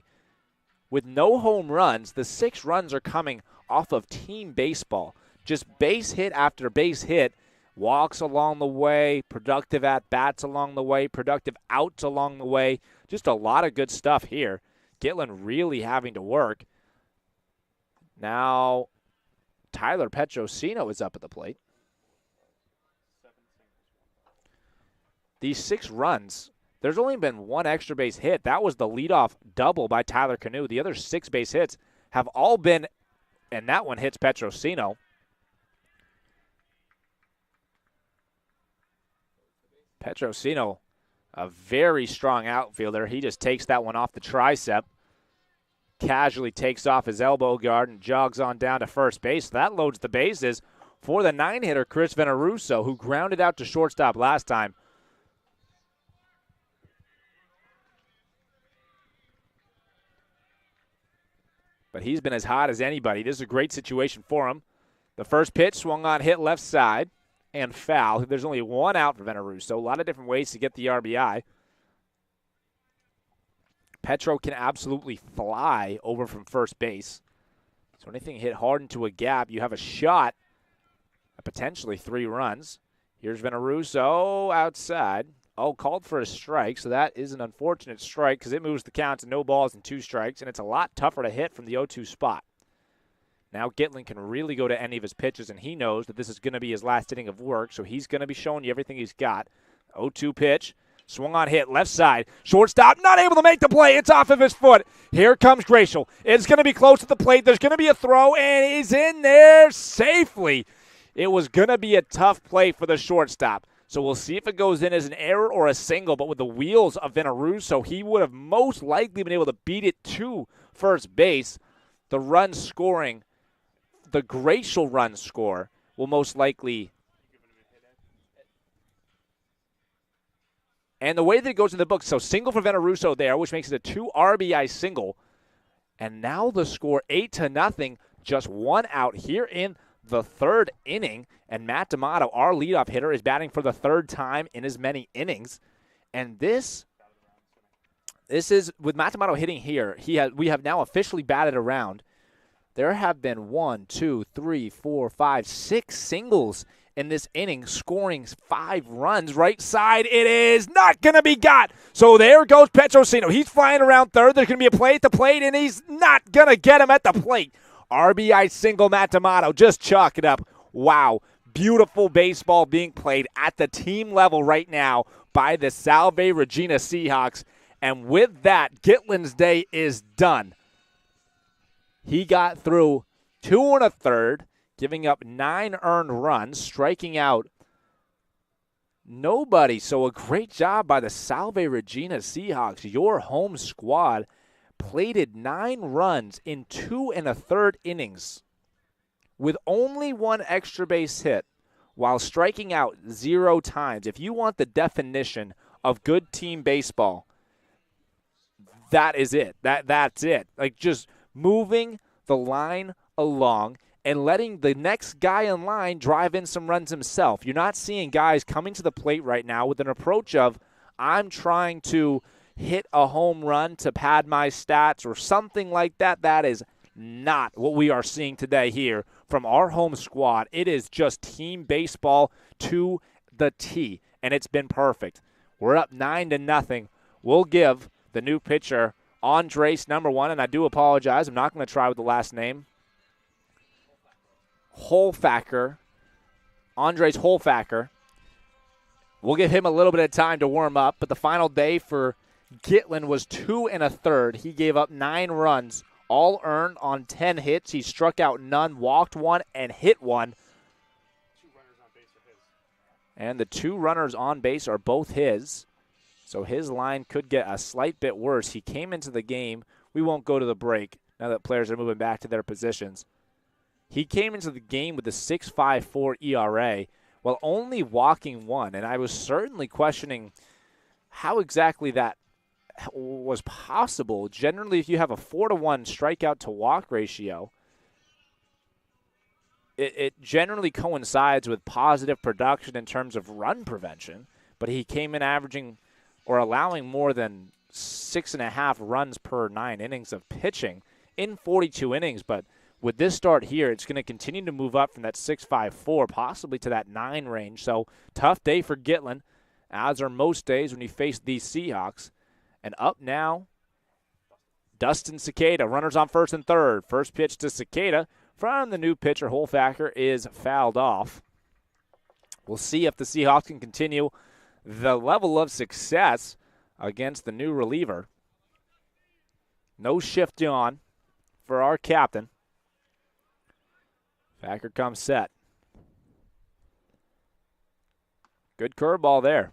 with no home runs, the 6 runs are coming off of team baseball. Just base hit after base hit, walks along the way, productive at-bats along the way, productive outs along the way. Just a lot of good stuff here. Gitlin really having to work. Now, Tyler Petrosino is up at the plate. These 6 runs, there's only been 1 extra base hit. That was the leadoff double by Tyler Canoe. The other 6 base hits have all been, and that one hits Petrosino. Petrosino, a very strong outfielder. He just takes that one off the tricep, casually takes off his elbow guard and jogs on down to first base. That loads the bases for the 9-hitter, Chris Veneruso, who grounded out to shortstop last time. But he's been as hot as anybody. This is a great situation for him. The first pitch swung on, hit left side, and foul. There's only 1 out for Veneruso. A lot of different ways to get the RBI. Petro can absolutely fly over from first base. So anything hit hard into a gap, you have a shot at potentially 3 runs. Here's Veneruso outside. Oh, called for a strike, so that is an unfortunate strike because it moves the count to no balls and 2 strikes, and it's a lot tougher to hit from the 0-2 spot. Now Gitlin can really go to any of his pitches, and he knows that this is going to be his last inning of work, so he's going to be showing you everything he's got. 0-2 pitch, swung on, hit, left side. Shortstop not able to make the play. It's off of his foot. Here comes Gratial. It's going to be close to the plate. There's going to be a throw, and he's in there safely. It was going to be a tough play for the shortstop. So we'll see if it goes in as an error or a single, but with the wheels of Veneruso, he would have most likely been able to beat it to first base. The run scoring, the Gratial run score, will most likely. And the way that it goes in the book, so single for Veneruso there, which makes it a 2 RBI single. And now the score 8-0, just 1 out here in the 3rd inning, and Matt D'Amato, our leadoff hitter, is batting for the 3rd time in as many innings. And this is, with Matt D'Amato hitting here, we have now officially batted around. There have been 1, 2, 3, 4, 5, 6 singles in this inning, scoring 5 runs. Right side, it is not going to be got. So there goes Petrosino. He's flying around third. There's going to be a play at the plate, and he's not going to get him at the plate. RBI single, Matt D'Amato. Just chalk it up. Wow. Beautiful baseball being played at the team level right now by the Salve Regina Seahawks. And with that, Gitlin's day is done. He got through 2 1/3, giving up 9 earned runs, striking out nobody. So a great job by the Salve Regina Seahawks. Your home squad plated 9 runs in 2 1/3 innings with only 1 extra base hit while striking out 0 times. If you want the definition of good team baseball, that is it. That's it. Like just moving the line along and letting the next guy in line drive in some runs himself. You're not seeing guys coming to the plate right now with an approach of, I'm trying to hit a home run to pad my stats or something like that. That is not what we are seeing today here from our home squad. It is just team baseball to the T, and it's been perfect. We're up 9-0. We'll give the new pitcher Andres number 1, and I do apologize. I'm not going to try with the last name. Holfacker. Andres Holfacker. We'll give him a little bit of time to warm up, but the final day for Gitlin was 2 1/3. He gave up 9 runs, all earned on 10 hits. He struck out none, walked 1, and hit 1. 2 runners on base are his. And the 2 runners on base are both his. So his line could get a slight bit worse. He came into the game. We won't go to the break now that players are moving back to their positions. He came into the game with a 6.54 ERA while only walking 1. And I was certainly questioning how exactly that was possible. Generally, if you have a 4-to-1 strikeout to walk ratio, it generally coincides with positive production in terms of run prevention. But he came in averaging or allowing more than 6.5 runs per 9 innings of pitching in 42 innings. But with this start here, it's going to continue to move up from that 6.54 possibly to that 9 range. So tough day for Gitlin, as are most days when you face these Seahawks. And up now, Dustin Cicada. Runners on first and third. First pitch to Cicada from the new pitcher. Holfacker is fouled off. We'll see if the Seahawks can continue the level of success against the new reliever. No shift on for our captain. Facker comes set. Good curveball there.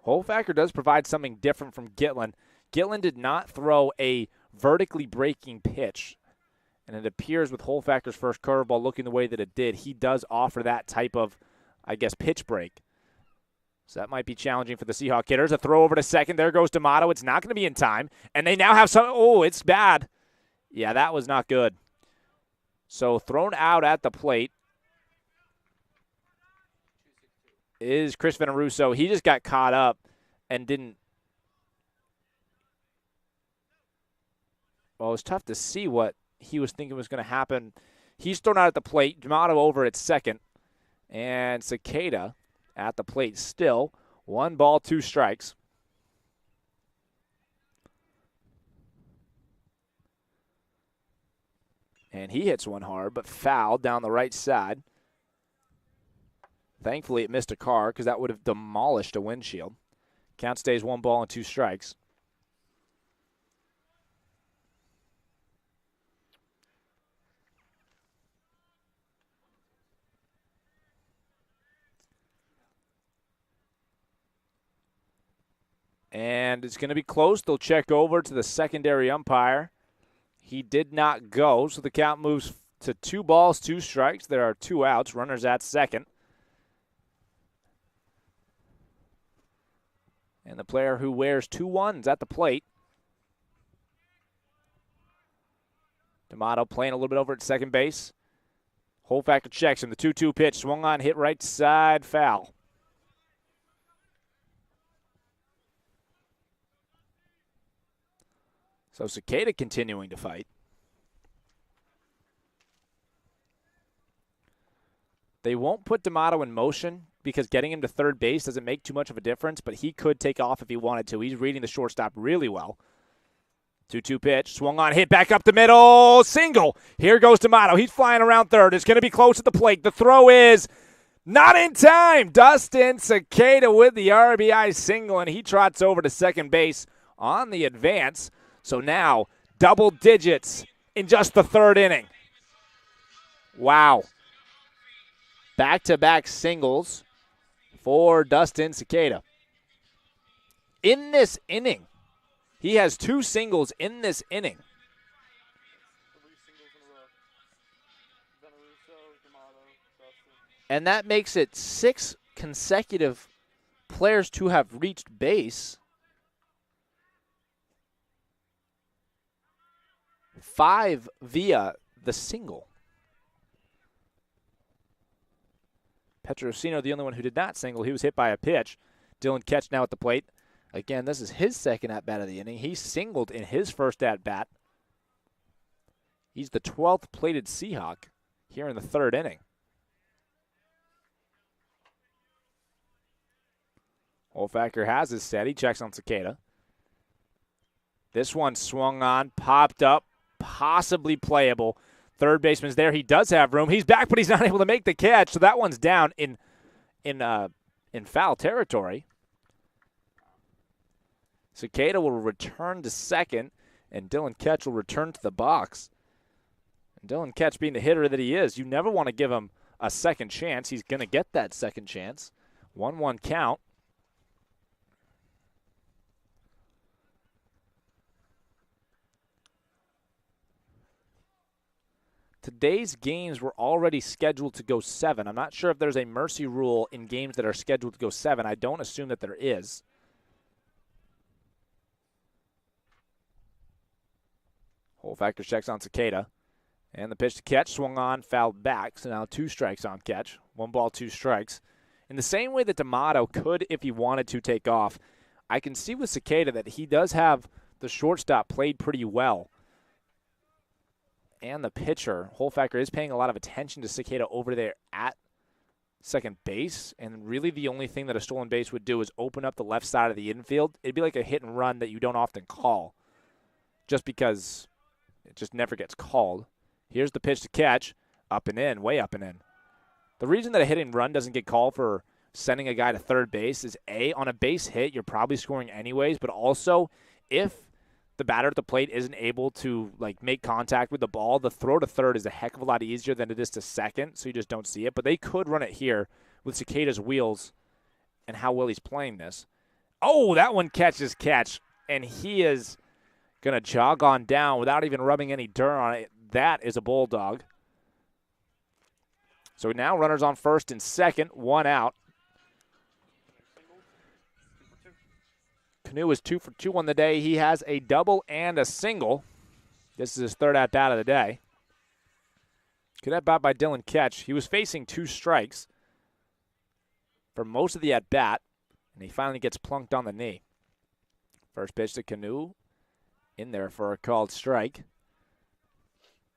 Holfacker does provide something different from Gitlin. Gitlin did not throw a vertically breaking pitch, and it appears with Holfacker's first curveball looking the way that it did, he does offer that type of, I guess, pitch break. So that might be challenging for the Seahawk hitters. A throw over to second. There goes D'Amato. It's not going to be in time, and they now have some. Oh, it's bad. Yeah, that was not good. So thrown out at the plate is Chris Veneruso. He just got caught up and didn't. Well, it was tough to see what he was thinking was going to happen. He's thrown out at the plate. D'Amato over at second. And Cicada at the plate still. 1 ball, 2 strikes. And he hits one hard, but fouled down the right side. Thankfully, it missed a car because that would have demolished a windshield. Count stays 1 ball and 2 strikes. And it's going to be close. They'll check over to the secondary umpire. He did not go, so the count moves to 2 balls, 2 strikes. There are 2 outs. Runners at second. And the player who wears 2 ones at the plate. D'Amato playing a little bit over at second base. Holfacker checks him. The 2-2 pitch. Swung on, hit right side, foul. So Cicada continuing to fight. They won't put D'Amato in motion because getting him to third base doesn't make too much of a difference, but he could take off if he wanted to. He's reading the shortstop really well. 2-2 pitch, swung on, hit back up the middle, single. Here goes D'Amato. He's flying around third. It's going to be close at the plate. The throw is not in time. Dustin Cicada with the RBI single, and he trots over to second base on the advance. So now double digits in just the third inning. Wow. Back-to-back singles for Dustin Cicada. In this inning, he has 2 singles in this inning. 3 singles in a row. Veneruso, D'Amato, Dustin. And that makes it 6 consecutive players to have reached base. 5 via the single. Petrosino, the only one who did not single. He was hit by a pitch. Dylan Ketch now at the plate. Again, this is his second at-bat of the inning. He singled in his first at-bat. He's the 12th plated Seahawk here in the third inning. Holfacker has his set. He checks on Cicada. This one swung on, popped up, possibly playable. Third baseman's there. He does have room. He's back, but he's not able to make the catch. So that one's down in foul territory. Cicada will return to second, and Dylan Ketch will return to the box. And Dylan Ketch, being the hitter that he is, you never want to give him a second chance. He's going to get that second chance. 1-1 count. Today's games were already scheduled to go 7. I'm not sure if there's a mercy rule in games that are scheduled to go 7. I don't assume that there is. Holfacker checks on Cicada. And the pitch to Ketch swung on, fouled back. So now 2 strikes on Ketch. 1 ball, 2 strikes. In the same way that D'Amato could, if he wanted to, take off, I can see with Cicada that he does have the shortstop played pretty well. And the pitcher, Holfacker, is paying a lot of attention to Cicada over there at second base. And really the only thing that a stolen base would do is open up the left side of the infield. It'd be like a hit and run that you don't often call just because it just never gets called. Here's the pitch to catch. Up and in, way up and in. The reason that a hit and run doesn't get called for sending a guy to third base is, A, on a base hit, you're probably scoring anyways, but also if the batter at the plate isn't able to make contact with the ball, the throw to third is a heck of a lot easier than it is to second, so you just don't see it. But they could run it here with Cicada's wheels and how well he's playing this. Oh, that one catches catch, and he is going to jog on down without even rubbing any dirt on it. That is a bulldog. So now runners on first and second, one out. Canu is 2 for 2 on the day. He has a double and a single. This is his third at-bat of the day. Good at-bat by Dylan Ketch. He was facing 2 strikes for most of the at-bat, and he finally gets plunked on the knee. First pitch to Canu, in there for a called strike.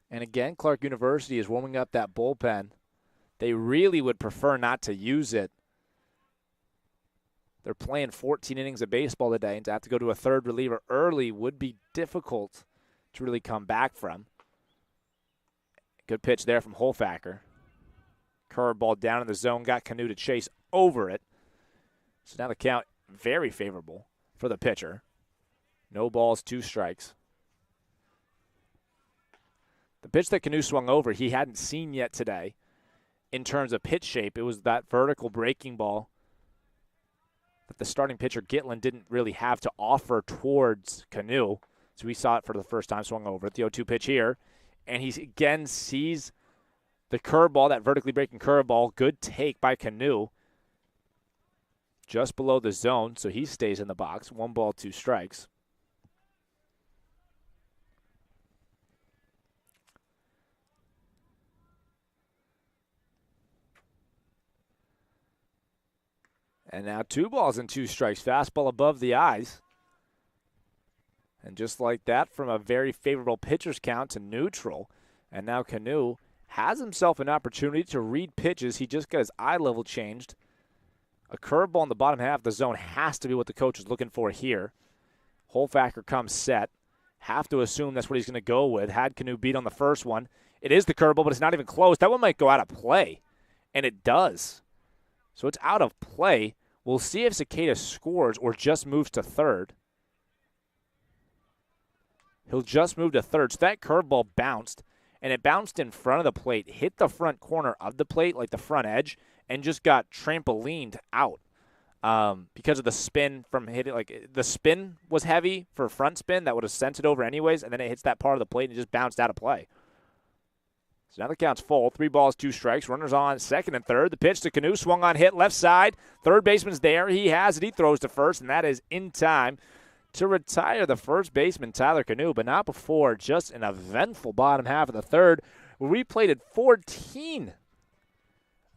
And again, Clark University is warming up that bullpen. They really would prefer not to use it. They're playing 14 innings of baseball today, and to have to go to a third reliever early would be difficult to really come back from. Good pitch there from Holfacker. Curveball down in the zone, got Canu to chase over it. So now the count very favorable for the pitcher. No balls, 2 strikes. The pitch that Canu swung over, he hadn't seen yet today. In terms of pitch shape, it was that vertical breaking ball that the starting pitcher, Gitlin, didn't really have to offer towards Canu. So we saw it for the first time, swung over. The 0-2 pitch here. And he again sees the curveball, that vertically breaking curveball. Good take by Canu. Just below the zone, so he stays in the box. 1 ball, 2 strikes. And now 2 balls and 2 strikes. Fastball above the eyes. And just like that, from a very favorable pitcher's count to neutral. And now Canu has himself an opportunity to read pitches. He just got his eye level changed. A curveball in the bottom half of the zone has to be what the coach is looking for here. Holfacker comes set. Have to assume that's what he's going to go with. Had Canu beat on the first one. It is the curveball, but it's not even close. That one might go out of play. And it does. So it's out of play. We'll see if Cicada scores or just moves to third. He'll just move to third. So that curveball bounced, and it bounced in front of the plate, hit the front corner of the plate, like the front edge, and just got trampolined out because of the spin from hitting. Like the spin was heavy for front spin that would have sent it over anyways, and then it hits that part of the plate and it just bounced out of play. So now the count's full. 3 balls, 2 strikes. Runners on second and third. The pitch to Canu, swung on, hit left side. Third baseman's there. He has it. He throws to first, and that is in time to retire the first baseman, Tyler Canu, but not before just an eventful bottom half of the third, where we played at 14.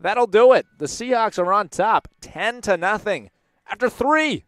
That'll do it. The Seahawks are on top, 10-0 after 3.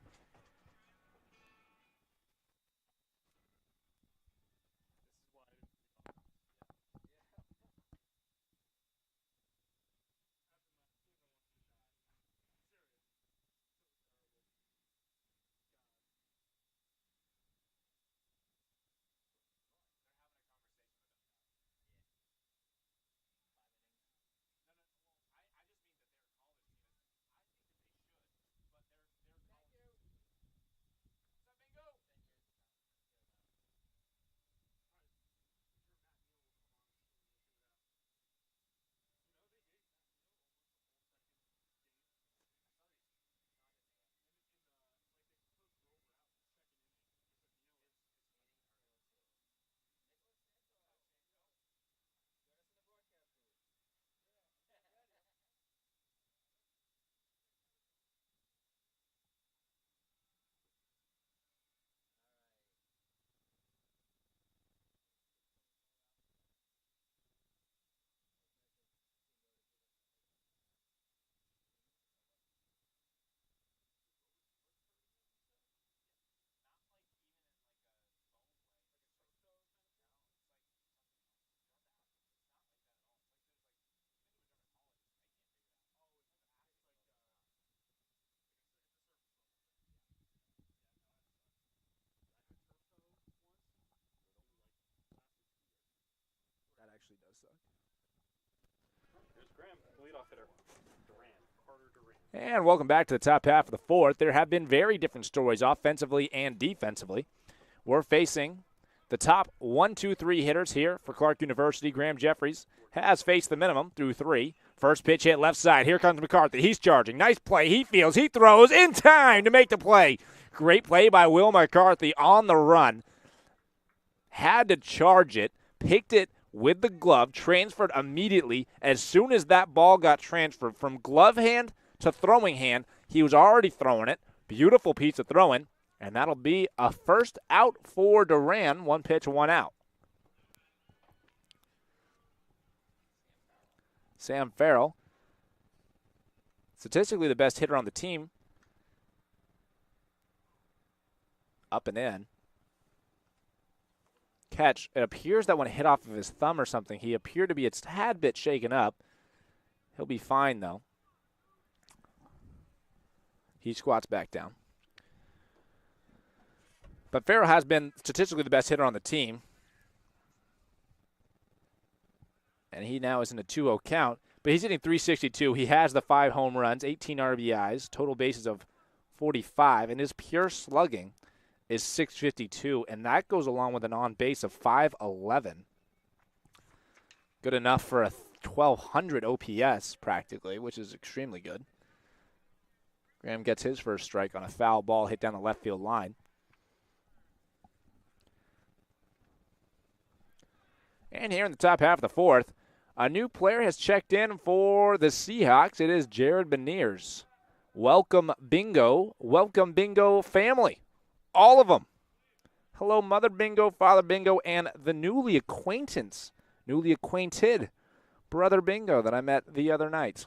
Here's Graham, leadoff hitter. Carter Duran. And welcome back to the top half of the fourth. There have been very different stories offensively and defensively. We're facing the top 1, 2, 3 hitters here for Clark University. Graham Jeffries has faced the minimum through 3. First pitch hit left side. Here comes McCarthy. He's charging. Nice play. He fields. He throws in time to make the play. Great play by Will McCarthy on the run. Had to charge it. Picked it with the glove. Transferred immediately. As soon as that ball got transferred from glove hand to throwing hand, he was already throwing it. Beautiful piece of throwing. And that'll be a first out for Duran. 1 pitch, 1 out. Sam Farrell, statistically the best hitter on the team. Up and in. Catch. It appears that when it hit off of his thumb or something, he appeared to be a tad bit shaken up. He'll be fine, though. He squats back down. But Farrell has been statistically the best hitter on the team. And he now is in a 2-0 count. But he's hitting .362. He has the 5 home runs, 18 RBIs, total bases of 45. And his pure slugging is .652. And that goes along with an on-base of .511. Good enough for a 1,200 OPS, practically, which is extremely good. Graham gets his first strike on a foul ball hit down the left field line. And here in the top half of the fourth, a new player has checked in for the Seahawks. It is Jared Beniers. Welcome, Bingo. Welcome, Bingo family. All of them. Hello, Mother Bingo, Father Bingo, and the newly acquainted Brother Bingo that I met the other night.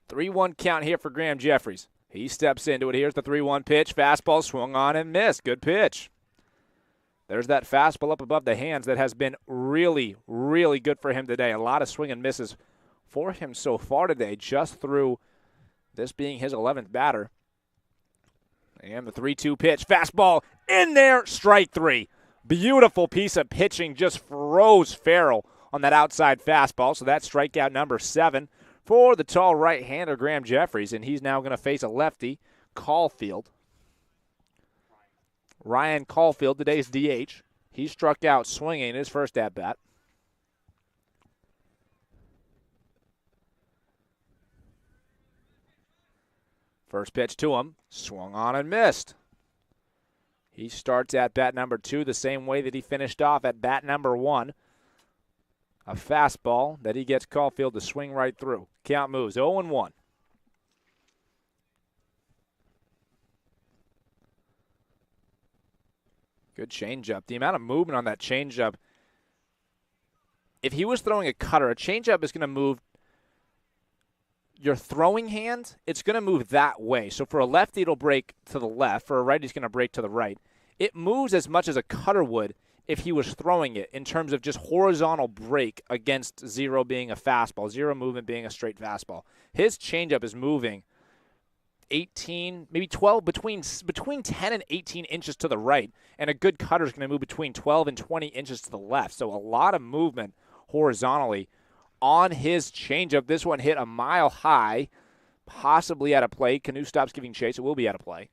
3-1 count here for Graham Jeffries. He steps into it. Here's the 3-1 pitch. Fastball swung on and missed. Good pitch. There's that fastball up above the hands that has been really, really good for him today. A lot of swing and misses for him so far today, just through this being his 11th batter. And the 3-2 pitch. Fastball in there. Strike 3. Beautiful piece of pitching. Just froze Farrell on that outside fastball. So that's strikeout number 7 for the tall right-hander Graham Jeffries. And he's now going to face a lefty, Caulfield. Ryan Caulfield, today's DH. He struck out swinging in his first at-bat. First pitch to him, swung on and missed. He starts at bat number 2 the same way that he finished off at bat number 1. A fastball that he gets Caulfield to swing right through. Count moves 0-1. Good changeup. The amount of movement on that changeup, if he was throwing a cutter, a changeup is going to move your throwing hand, it's going to move that way. So for a lefty, it'll break to the left. For a righty, it's going to break to the right. It moves as much as a cutter would if he was throwing it in terms of just horizontal break against 0 being a fastball, 0 movement being a straight fastball. His changeup is moving 18, maybe 12, between 10 and 18 inches to the right, and a good cutter is going to move between 12 and 20 inches to the left. So a lot of movement horizontally on his changeup. This one hit a mile high, possibly out of play. Canoe stops giving chase. It will be out of play.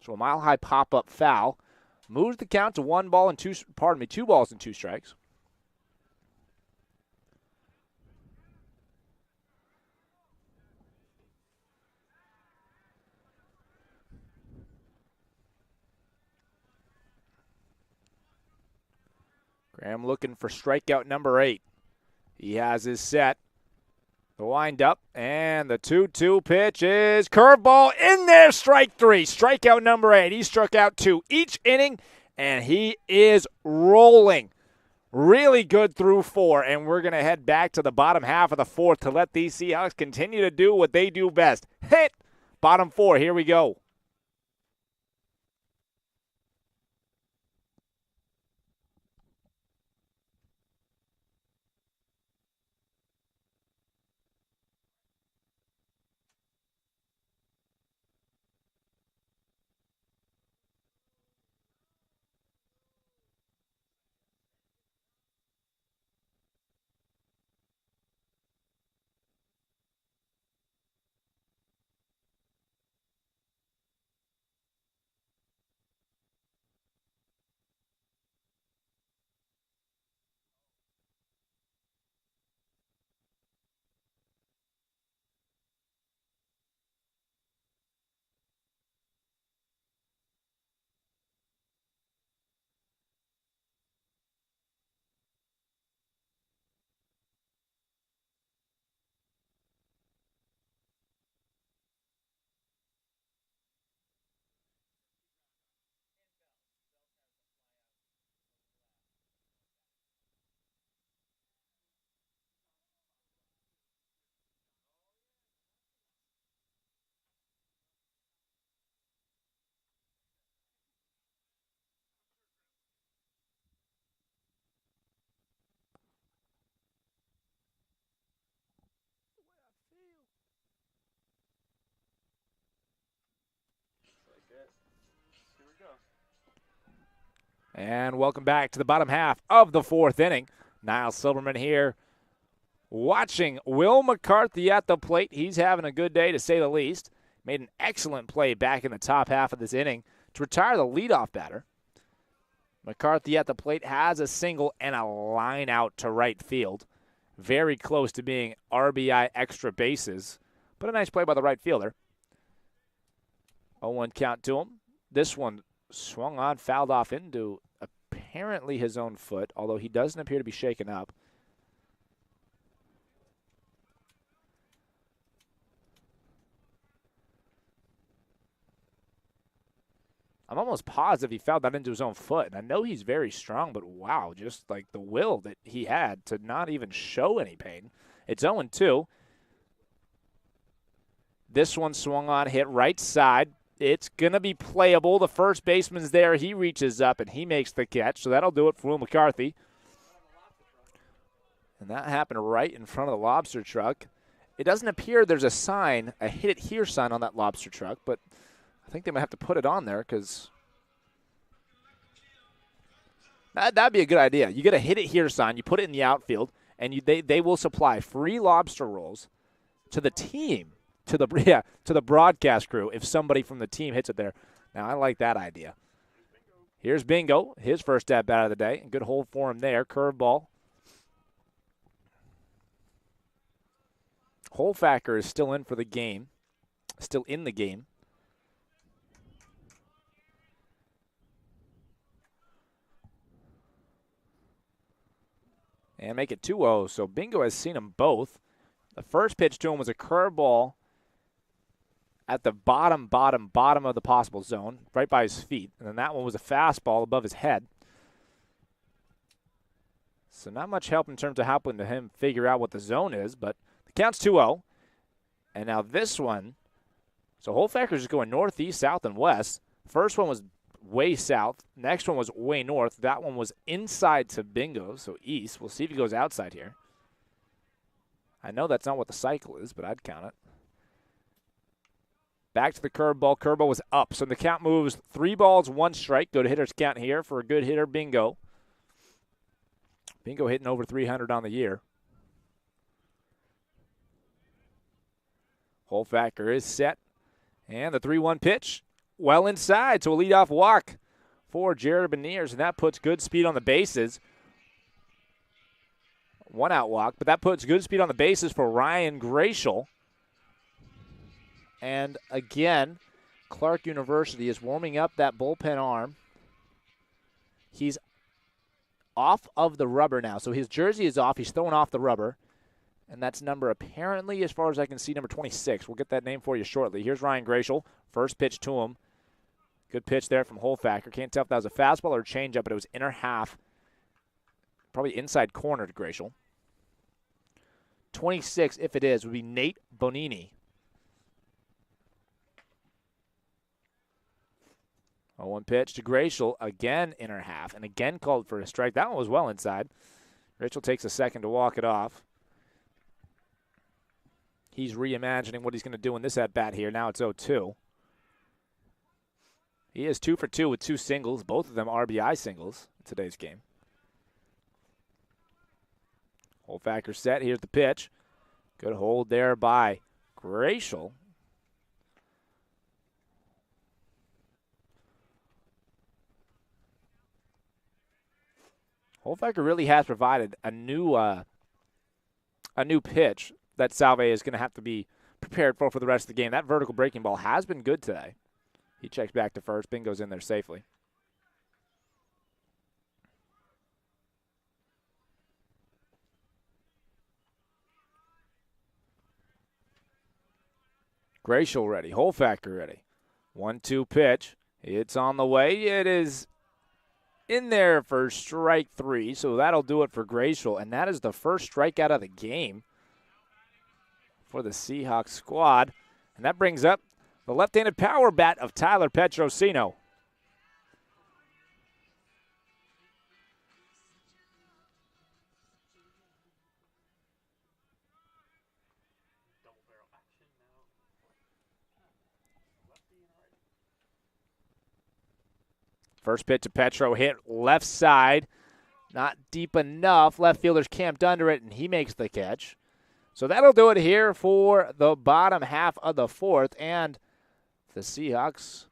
So a mile high pop-up foul moves the count to 2 balls and 2 strikes. Graham looking for strikeout number 8. He has his set. The windup and the 2-2 pitch is curveball in there. Strike 3. Strikeout number 8. He struck out 2 each inning, and he is rolling. Really good through 4, and we're going to head back to the bottom half of the 4th to let these Seahawks continue to do what they do best. Hit! Bottom 4. Here we go. Here we go. And welcome back to the bottom half of the fourth inning. Niles Silverman here watching Will McCarthy at the plate. He's having a good day, to say the least. Made an excellent play back in the top half of this inning to retire the leadoff batter. McCarthy at the plate has a single and a line out to right field. Very close to being RBI extra bases, but a nice play by the right fielder. 0-1 count to him. This one swung on, fouled off into apparently his own foot, although he doesn't appear to be shaken up. I'm almost positive he fouled that into his own foot, and I know he's very strong, but wow, just like the will that he had to not even show any pain. It's 0-2. This one swung on, hit right side. It's going to be playable. The first baseman's there. He reaches up, and he makes the catch, so that'll do it for Will McCarthy. And that happened right in front of the lobster truck. It doesn't appear there's a sign, a hit it here sign on that lobster truck, but I think they might have to put it on there because that'd be a good idea. You get a hit it here sign, you put it in the outfield, and they will supply free lobster rolls to the team, to the broadcast crew if somebody from the team hits it there. Now, I like that idea. Here's Bingo, his first at bat of the day. Good hold for him there. Curveball. Holfacker is still in for the game. Still in the game. And make it 2-0. So Bingo has seen them both. The first pitch to him was a curveball at the bottom of the possible zone, right by his feet. And then that one was a fastball above his head. So not much help in terms of helping to him figure out what the zone is, but the count's 2-0. And now this one, so Holfacker's just going northeast, south, and west. First one was way south. Next one was way north. That one was inside to Bingo, so east. We'll see if he goes outside here. I know that's not what the cycle is, but I'd count it. Back to the curveball. Curveball was up, so the count moves 3 balls, 1 strike. Go to hitter's count here for a good hitter, Bingo. Bingo hitting over 300 on the year. Holfacker is set. And the 3-1 pitch, well inside to a leadoff walk for Jared Beniers, and that puts good speed on the bases. 1-out walk, but that puts good speed on the bases for Ryan Gratial. And again, Clark University is warming up that bullpen arm. He's off of the rubber now, so his jersey is off. He's throwing off the rubber. And that's number, apparently, as far as I can see, number 26. We'll get that name for you shortly. Here's Ryan Gratial. First pitch to him. Good pitch there from Holfacker. Can't tell if that was a fastball or a changeup, but it was inner half. Probably inside corner to Gratial. 26, if it is, would be Nate Bonini. 0-1 pitch to Gratial. Again, inner half. And again called for a strike. That one was well inside. Gratial takes a second to walk it off. He's reimagining what he's going to do in this at-bat here. Now it's 0-2. He is 2 for 2 with 2 singles, both of them RBI singles in today's game. Holfacker set. Here's the pitch. Good hold there by Gratial. Holfacker really has provided a new pitch that Salve is going to have to be prepared for the rest of the game. That vertical breaking ball has been good today. He checks back to first. Bingo's in there safely. Gratial ready. Holfacker ready. 1-2 pitch. It's on the way. It is in there for strike 3, so that'll do it for Gratial, and that is the first strikeout of the game for the Seahawks squad. And that brings up the left-handed power bat of Tyler Petrosino. First pitch to Petro, hit left side. Not deep enough. Left fielder's camped under it, and he makes the catch. So that'll do it here for the bottom half of the fourth, and the Seahawks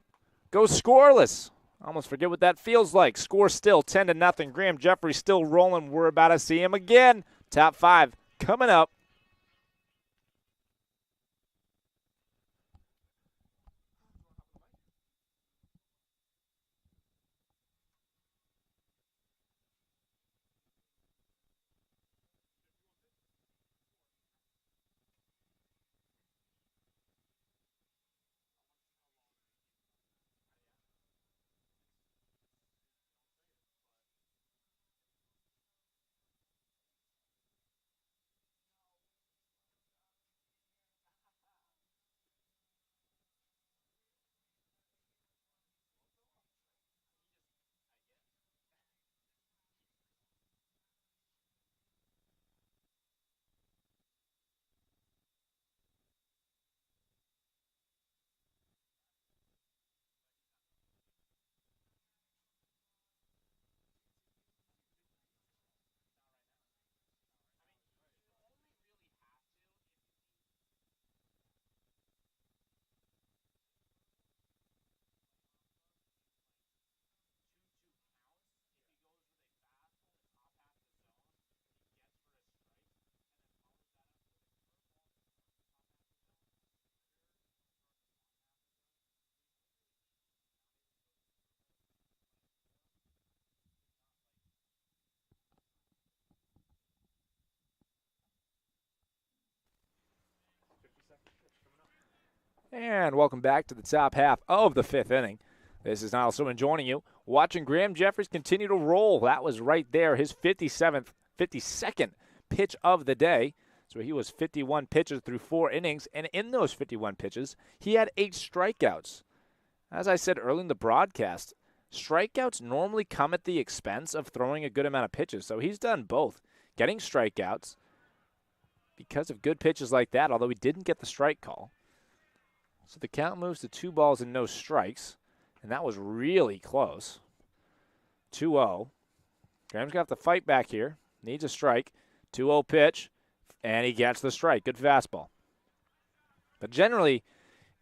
go scoreless. Almost forget what that feels like. Score still 10-0. Graham Jeffries still rolling. We're about to see him again. Top 5 coming up. And welcome back to the top half of the fifth inning. This is Niall Silverman joining you, watching Graham Jeffries continue to roll. That was right there, his 52nd pitch of the day. So he was 51 pitches through 4 innings, and in those 51 pitches, he had 8 strikeouts. As I said early in the broadcast, strikeouts normally come at the expense of throwing a good amount of pitches. So he's done both, getting strikeouts because of good pitches like that, although he didn't get the strike call. So the count moves to 2 balls and no strikes, and that was really close. 2-0. Graham's going to have to fight back here. Needs a strike. 2-0 pitch, and he gets the strike. Good fastball. But generally,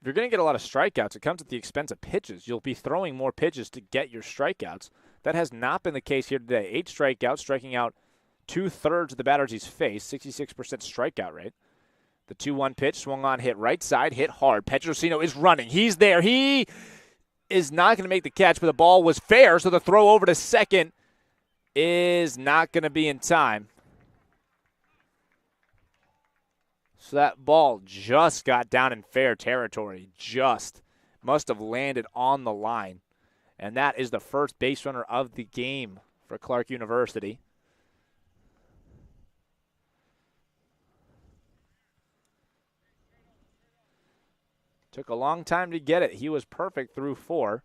if you're going to get a lot of strikeouts, it comes at the expense of pitches. You'll be throwing more pitches to get your strikeouts. That has not been the case here today. 8 strikeouts, striking out 2/3 of the batters he's faced, 66% strikeout rate. The 2-1 pitch, swung on, hit right side, hit hard. Petrosino is running. He's there. He is not going to make the catch, but the ball was fair, so the throw over to second is not going to be in time. So that ball just got down in fair territory. Just must have landed on the line. And that is the first base runner of the game for Clark University. Took a long time to get it. He was perfect through 4.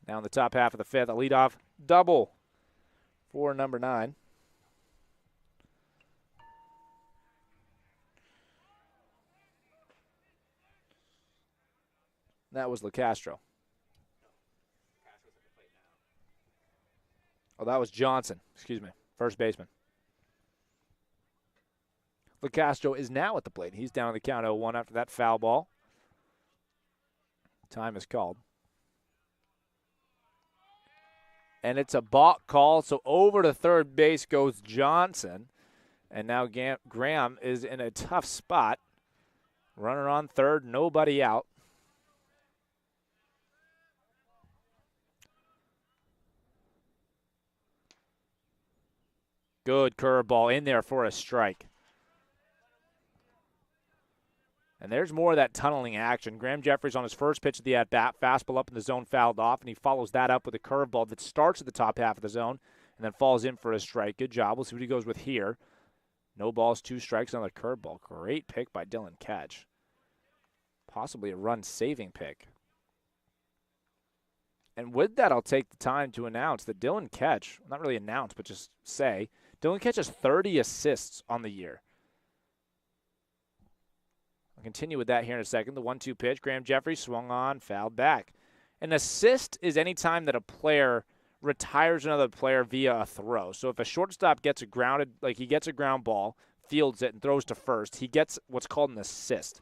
Now in the top half of the fifth, a leadoff double for number 9. That was LeCastro. Oh, that was Johnson. Excuse me. First baseman. LeCastro is now at the plate. He's down on the count 0-1 after that foul ball. Time is called. And it's a balk call, so over to third base goes Johnson. And now Graham is in a tough spot. Runner on third, nobody out. Good curveball in there for a strike. And there's more of that tunneling action. Graham Jeffries on his first pitch of the at-bat, fastball up in the zone, fouled off, and he follows that up with a curveball that starts at the top half of the zone and then falls in for a strike. Good job. We'll see what he goes with here. No balls, 2 strikes on the curveball. Great pick by Dylan Ketch. Possibly a run-saving pick. And with that, I'll take the time to announce that Dylan Ketch, not really announce, but just say, Dylan Ketch has 30 assists on the year. I'll continue with that here in a second. The 1-2 pitch, Graham Jeffries swung on, fouled back. An assist is any time that a player retires another player via a throw. So if a shortstop gets a grounded, like he gets a ground ball, fields it, and throws to first, he gets what's called an assist.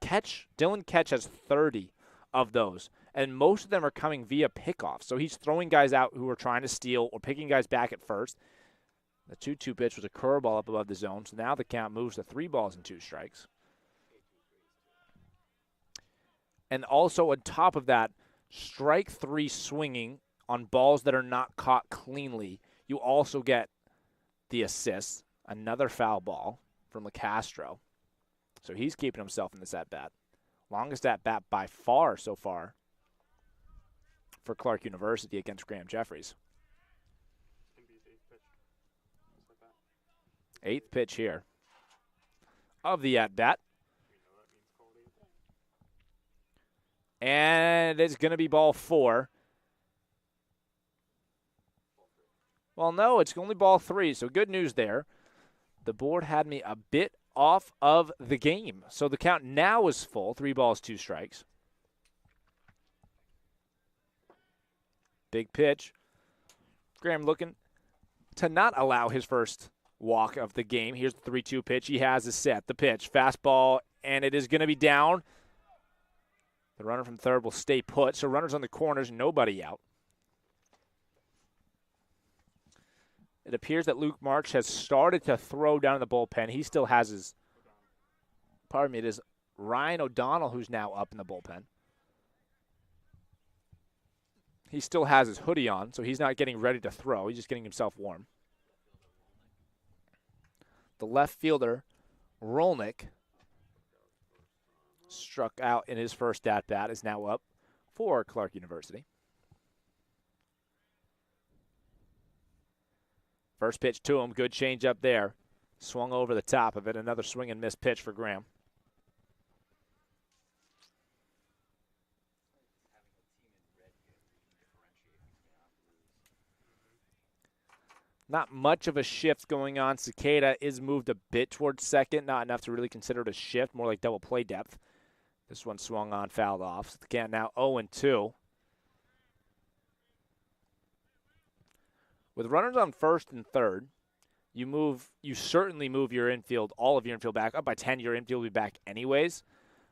Dylan Ketch has 30 of those, and most of them are coming via pickoff. So he's throwing guys out who are trying to steal or picking guys back at first. The 2-2 pitch was a curveball up above the zone, so now the count moves to 3 balls and 2 strikes. And also on top of that, strike 3 swinging on balls that are not caught cleanly. You also get the assist, another foul ball from LeCastro. So he's keeping himself in this at-bat. Longest at-bat by far so far for Clark University against Graham Jeffries. 8th pitch here of the at-bat. And it's going to be ball 4. Well, no, it's only ball 3, so good news there. The board had me a bit off of the game. So the count now is full, 3 balls, 2 strikes. Big pitch. Graham looking to not allow his first walk of the game. Here's the 3-2 pitch. He has a set. The pitch, fastball, and it is going to be down. The runner from third will stay put. So runners on the corners, nobody out. It appears that Luke March has started to throw down in the bullpen. He still has his, pardon me, it is Ryan O'Donnell who's now up in the bullpen. He still has his hoodie on, so he's not getting ready to throw. He's just getting himself warm. The left fielder, Rolnick, struck out in his first at-bat, is now up for Clark University. First pitch to him, good change up there. Swung over the top of it, another swing and miss pitch for Graham. Not much of a shift going on. Cicada is moved a bit towards second, not enough to really consider it a shift, more like double play depth. This one swung on, fouled off. So the count now 0-2. With runners on first and third, you certainly move your infield, all of your infield back. Up by 10, your infield will be back anyways.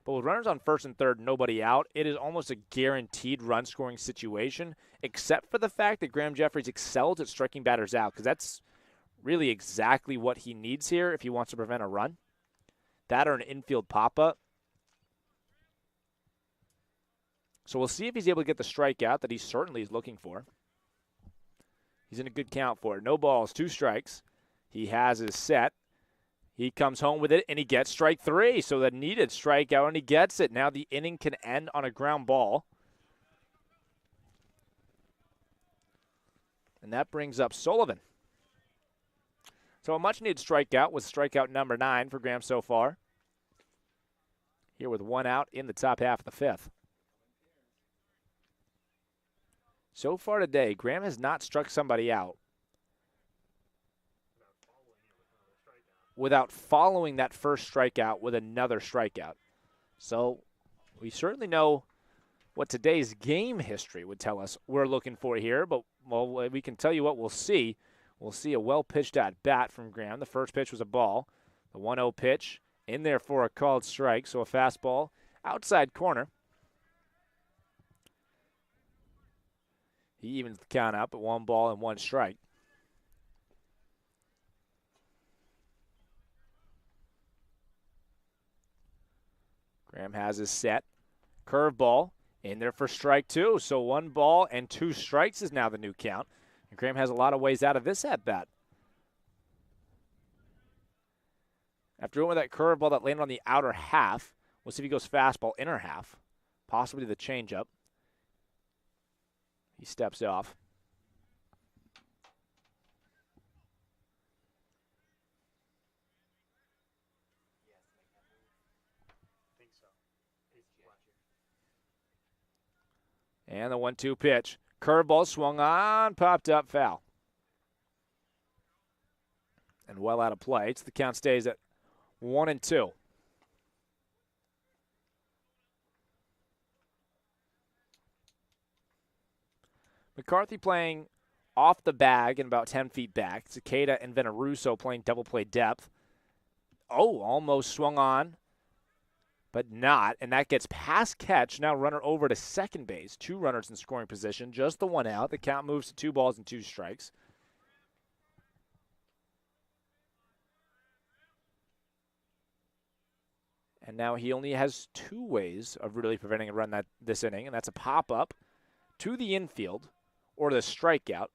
But with runners on first and third, nobody out, it is almost a guaranteed run-scoring situation, except for the fact that Graham Jeffries excels at striking batters out, because that's really exactly what he needs here if he wants to prevent a run. That or an infield pop-up. So we'll see if he's able to get the strikeout that he certainly is looking for. He's in a good count for it. No balls, 2 strikes. He has his set. He comes home with it, and he gets strike 3. So that needed strikeout, and he gets it. Now the inning can end on a ground ball. And that brings up Sullivan. So a much-needed strikeout with strikeout number 9 for Graham so far. Here with 1 out in the top half of the 5th. So far today, Graham has not struck somebody out without following that first strikeout with another strikeout. So we certainly know what today's game history would tell us we're looking for here, but well, we can tell you what we'll see. We'll see a well-pitched at-bat from Graham. The first pitch was a ball. The 1-0 pitch in there for a called strike, so a fastball outside corner. He evens the count up at 1 ball and 1 strike. Graham has his set. Curveball in there for strike 2. So 1 ball and 2 strikes is now the new count. And Graham has a lot of ways out of this at-bat. After going with that curveball that landed on the outer half, we'll see if he goes fastball inner half, possibly the changeup. He steps off. And the 1-2 pitch. Curveball swung on, popped up, foul. And well out of play. The count stays at 1-2. McCarthy playing off the bag and about 10 feet back. Cicada and Veneruso playing double play depth. Oh, almost swung on, but not. And that gets past catch. Now runner over to second base. 2 runners in scoring position. Just the 1 out. The count moves to 2 balls and 2 strikes. And now he only has 2 ways of really preventing a run this inning, and that's a pop-up to the infield or the strikeout.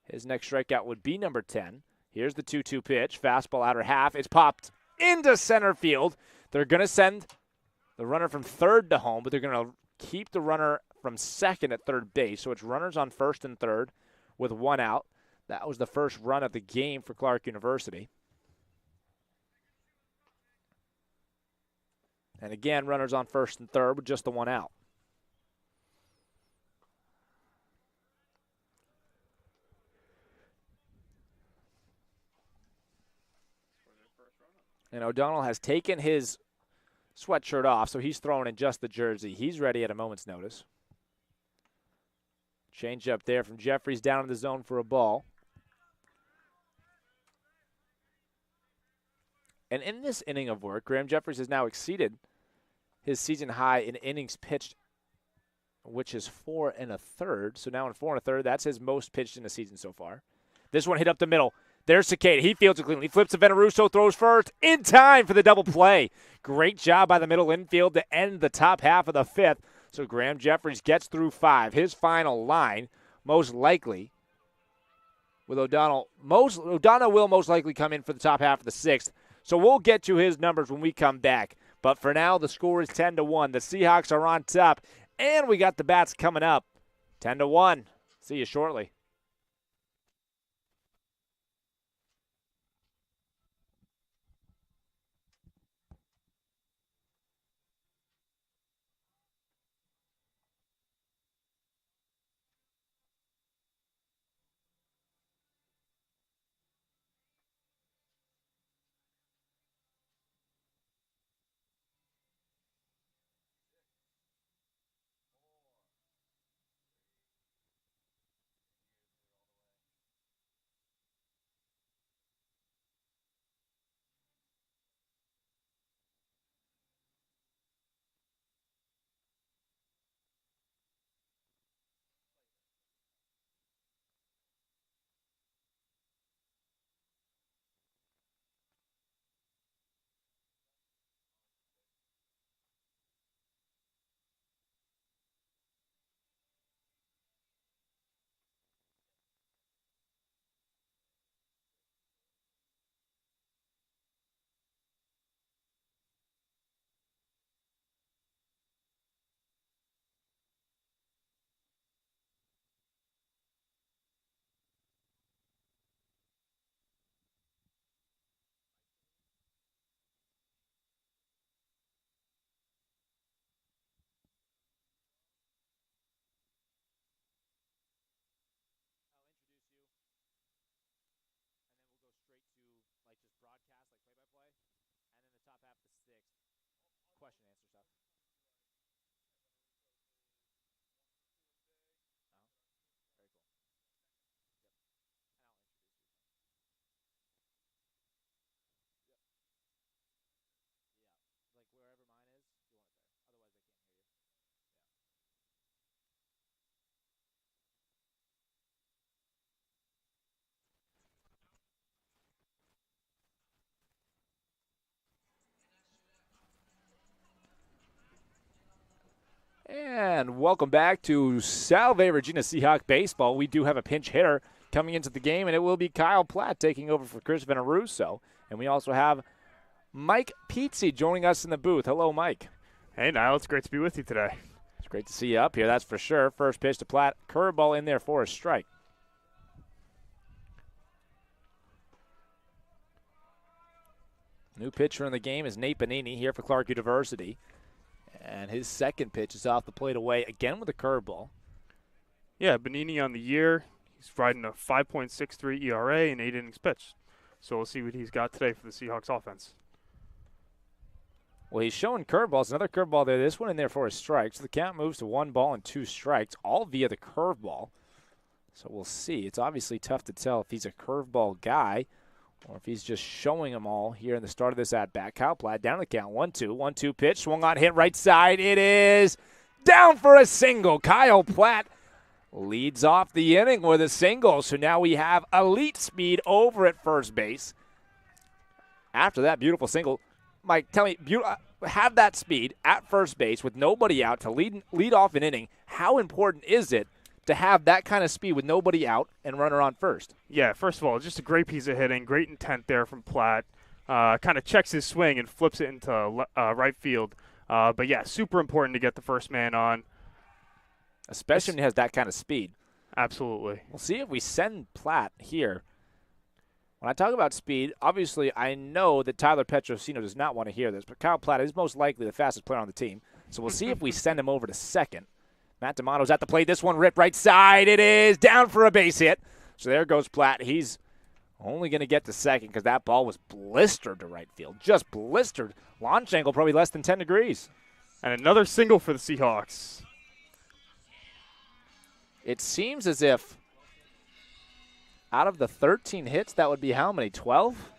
His next strikeout would be number 10. Here's the 2-2 pitch. Fastball outer half. It's popped into center field. They're going to send the runner from third to home, but they're going to keep the runner from second at third base. So it's runners on first and third with 1 out. That was the first run of the game for Clark University. And again, runners on first and third with just the 1 out. And O'Donnell has taken his sweatshirt off, so he's throwing in just the jersey. He's ready at a moment's notice. Change up there from Jeffries down in the zone for a ball. And in this inning of work, Graham Jeffries has now exceeded his season high in innings pitched, which is 4 1/3. So now in 4 1/3, that's his most pitched in the season so far. This one hit up the middle. There's Cicada. He fields it cleanly. Flips to Veneruso, throws first in time for the double play. Great job by the middle infield to end the top half of the 5th. So Graham Jeffries gets through 5. His final line, most likely, with O'Donnell. O'Donnell will most likely come in for the top half of the 6th. So we'll get to his numbers when we come back. But for now, the score is 10-1. The Seahawks are on top, and we got the bats coming up. 10-1. See you shortly. Question answer stuff. Very cool. Yep. And I'll introduce you. Yep. Yeah. Like wherever mine is, you want it there. Otherwise, I can't hear you. And welcome back to Salve Regina Seahawk Baseball. We do have a pinch hitter coming into the game, and it will be Kyle Platt taking over for Chris Veneruso. And we also have Mike Pizzi joining us in the booth. Hello, Mike. Hey, Niall. It's great to be with you today. It's great to see you up here, that's for sure. First pitch to Platt. Curveball in there for a strike. New pitcher in the game is Nate Bonini here for Clark University. And his second pitch is off the plate away, again with a curveball. Yeah, Bonini on the year. He's riding a 5.63 ERA and 8 innings pitched. So we'll see what he's got today for the Seahawks offense. Well, he's showing curveballs. Another curveball there. This one in there for a strike. So the count moves to 1 ball and 2 strikes, all via the curveball. So we'll see. It's obviously tough to tell if he's a curveball guy or if he's just showing them all here in the start of this at-bat. Kyle Platt down the count. 1-2. 1-2 pitch. Swung on, hit right side. It is down for a single. Kyle Platt leads off the inning with a single. So now we have elite speed over at first base. After that beautiful single, Mike, tell me, have that speed at first base with nobody out to lead off an inning. How important is it to have that kind of speed with nobody out and runner on first? Yeah, first of all, just a great piece of hitting, great intent there from Platt. Kind of checks his swing and flips it into right field. But, yeah, super important to get the first man on. Especially when he has that kind of speed. Absolutely. We'll see if we send Platt here. When I talk about speed, obviously I know that Tyler Petrosino does not want to hear this, but Kyle Platt is most likely the fastest player on the team. So we'll see if we send him over to second. Matt D'Amato's at the plate. This one ripped right side. It is down for a base hit. So there goes Platt. He's only going to get to second because that ball was blistered to right field. Just blistered. Launch angle probably less than 10 degrees. And another single for the Seahawks. It seems as if out of the 13 hits, that would be how many? 12?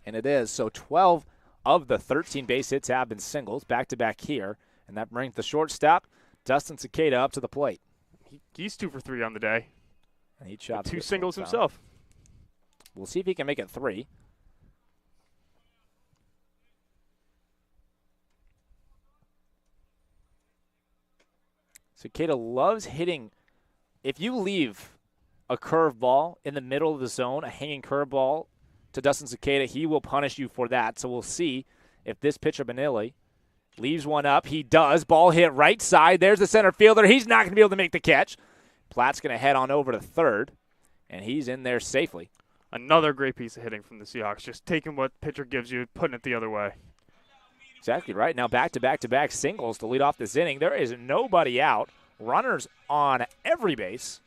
And it is. So 12 of the 13 base hits have been singles, back-to-back here. And that brings the shortstop, Dustin Cicada, up to the plate. He's 2 for 3 on the day. And he chopped 2 singles himself. We'll see if he can make it 3. Cicada loves hitting. If you leave a curveball in the middle of the zone, a hanging curveball to Dustin Cicada, he will punish you for that. So we'll see if this pitcher, Benilli, leaves one up. He does. Ball hit right side. There's the center fielder. He's not going to be able to make the catch. Platt's going to head on over to third, and he's in there safely. Another great piece of hitting from the Seahawks. Just taking what pitcher gives you, putting it the other way. Exactly right. Now back-to-back singles to lead off this inning. There is nobody out. Runners on every base.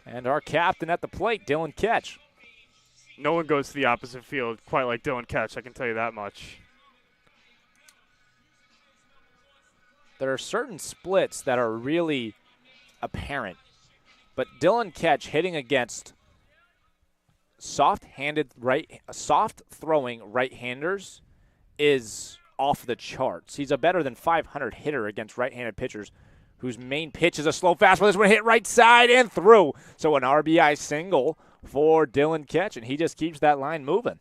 And our captain at the plate, Dylan Ketch. No one goes to the opposite field quite like Dylan Ketch, I can tell you that much. There are certain splits that are really apparent. But Dylan Ketch hitting against soft-throwing right-handers is off the charts. He's a better than 500 hitter against right-handed pitchers whose main pitch is a slow fastball. This one hit right side and through. So an RBI single for Dylan Ketch, and he just keeps that line moving.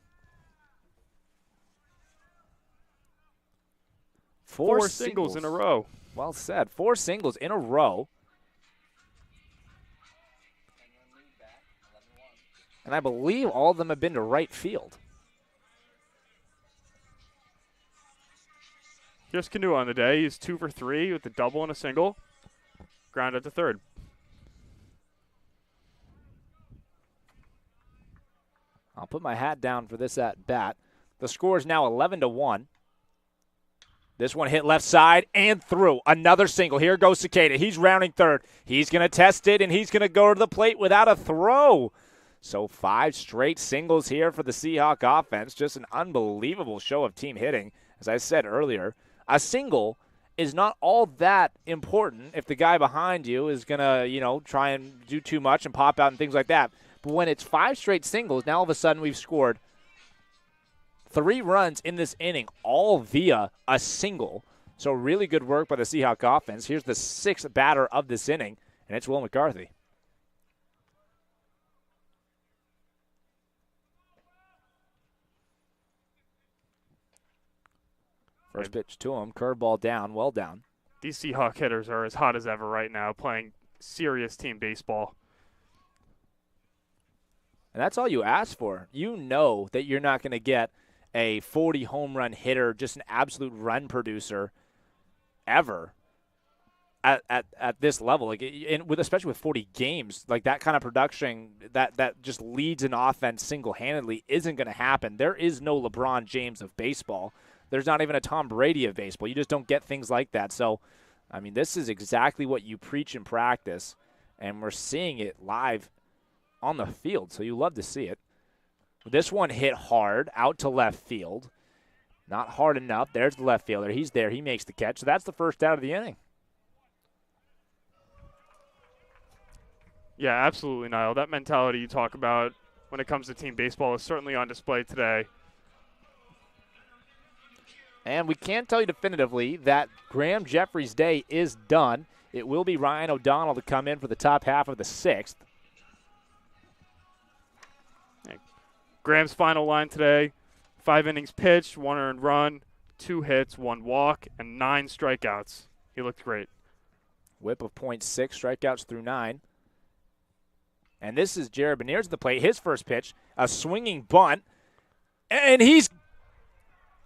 Four singles in a row. Well said. 4 singles in a row. And I believe all of them have been to right field. Here's Canu on the day. He's 2 for 3 with a double and a single. Ground out to third. I'll put my hat down for this at bat. The score is now 11-1. This one hit left side and through. Another single. Here goes Cicada. He's rounding third. He's going to test it, and he's going to go to the plate without a throw. So 5 straight singles here for the Seahawk offense. Just an unbelievable show of team hitting. As I said earlier, a single is not all that important if the guy behind you is going to, try and do too much and pop out and things like that. But when it's 5 straight singles, now all of a sudden we've scored 3 runs in this inning, all via a single. So really good work by the Seahawk offense. Here's the 6th batter of this inning, and it's Will McCarthy. First pitch to him, curveball down, well down. These Seahawk hitters are as hot as ever right now, playing serious team baseball. And that's all you ask for. You know that you're not going to get a 40 home run hitter, just an absolute run producer ever at this level. Especially with 40 games, like that kind of production that just leads an offense single-handedly isn't going to happen. There is no LeBron James of baseball. There's not even a Tom Brady of baseball. You just don't get things like that. So, I mean, this is exactly what you preach in practice. and we're seeing it live on the field, so you love to see it. This one hit hard out to left field. Not hard enough. There's the left fielder. He's there. He makes the catch. So that's the first out of the inning. Yeah, absolutely, Niall. That mentality you talk about when it comes to team baseball is certainly on display today. And we can tell you definitively that Graham Jeffrey's day is done. It will be Ryan O'Donnell to come in for the top half of the sixth. Graham's final line today, 5 innings pitched, 1 earned run, 2 hits, 1 walk, and 9 strikeouts. He looked great. Whip of .6, strikeouts through 9. And this is Jared Beniers at the plate. His first pitch, a swinging bunt. And he's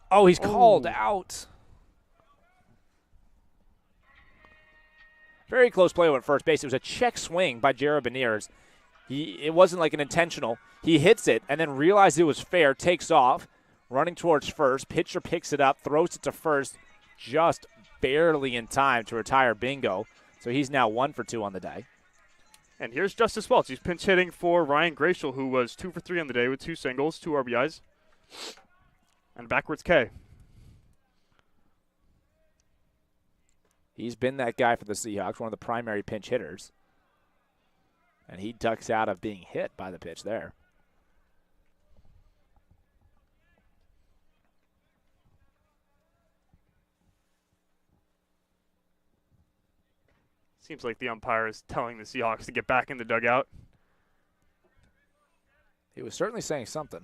called out. Very close play at first base. It was a check swing by Jared Beniers. It wasn't like an intentional. He hits it and then realized it was fair, takes off, running towards first. Pitcher picks it up, throws it to first, just barely in time to retire Bingo. So he's now 1 for 2 on the day. And here's Justice Welch. He's pinch hitting for Ryan Gratial, who was 2 for 3 on the day with 2 singles, 2 RBIs, and a backwards K. He's been that guy for the Seahawks, one of the primary pinch hitters. And he ducks out of being hit by the pitch there. Seems like the umpire is telling the Seahawks to get back in the dugout. He was certainly saying something.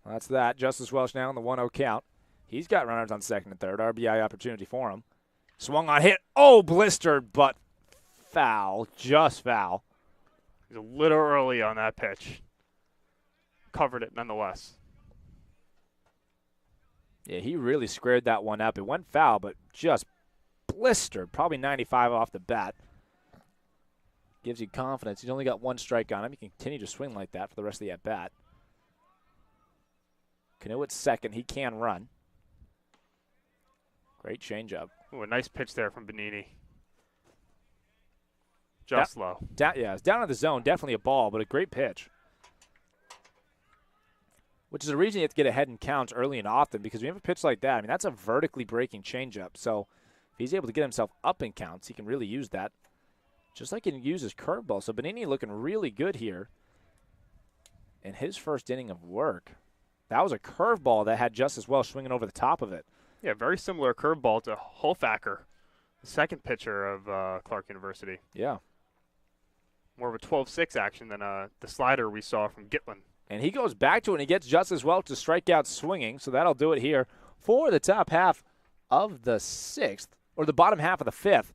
Well, that's that. Justice Welch now on the 1-0 count. He's got runners on second and third. RBI opportunity for him. Swung on, hit. Oh, blistered, but foul. Just foul. He's a little early on that pitch. Covered it nonetheless. Yeah, he really squared that one up. It went foul, but just blistered. Probably 95 off the bat. Gives you confidence. He's only got 1 strike on him. He can continue to swing like that for the rest of the at-bat. Cano at second. He can run. Great changeup. Ooh, a nice pitch there from Benini. Just low. Yeah, it's down in the zone. Definitely a ball, but a great pitch. Which is a reason you have to get ahead in counts early and often, because when you have a pitch like that, I mean, that's a vertically breaking changeup. So if he's able to get himself up in counts, he can really use that. Just like he can use his curveball. So Benini looking really good here in his first inning of work. That was a curveball that had Justice Welch swinging over the top of it. Yeah, very similar curveball to Holfacker, the second pitcher of Clark University. Yeah. More of a 12-6 action than the slider we saw from Gitlin. And he goes back to it, and he gets Justice Welch to strike out swinging, so that'll do it here for the top half of the sixth, or the bottom half of the fifth.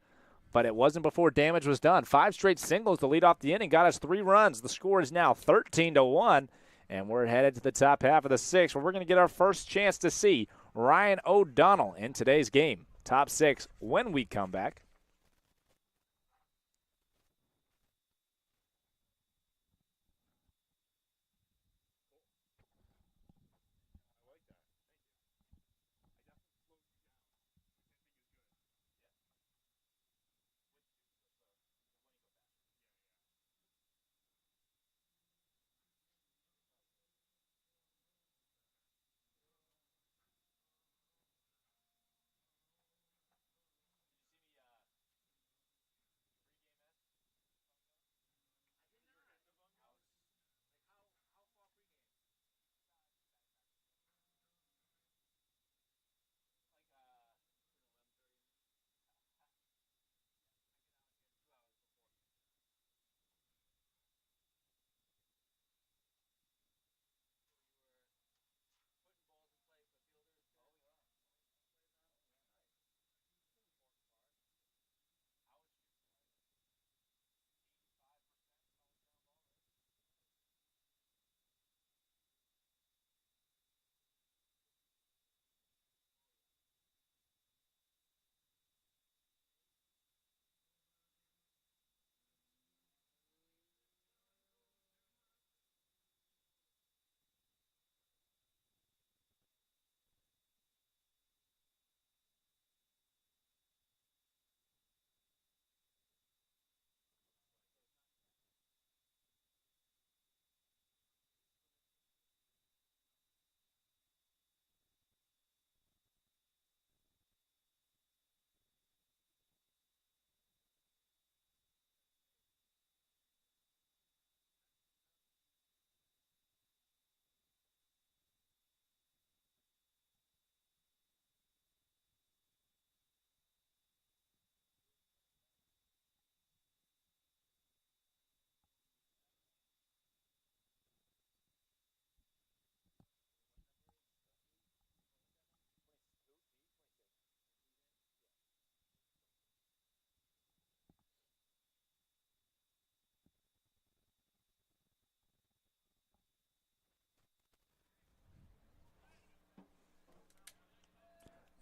But it wasn't before damage was done. 5 straight singles to lead off the inning, got us 3 runs. The score is now 13-1, and we're headed to the top half of the sixth, where we're going to get our first chance to see Ryan O'Donnell in today's game. Top 6 when we come back.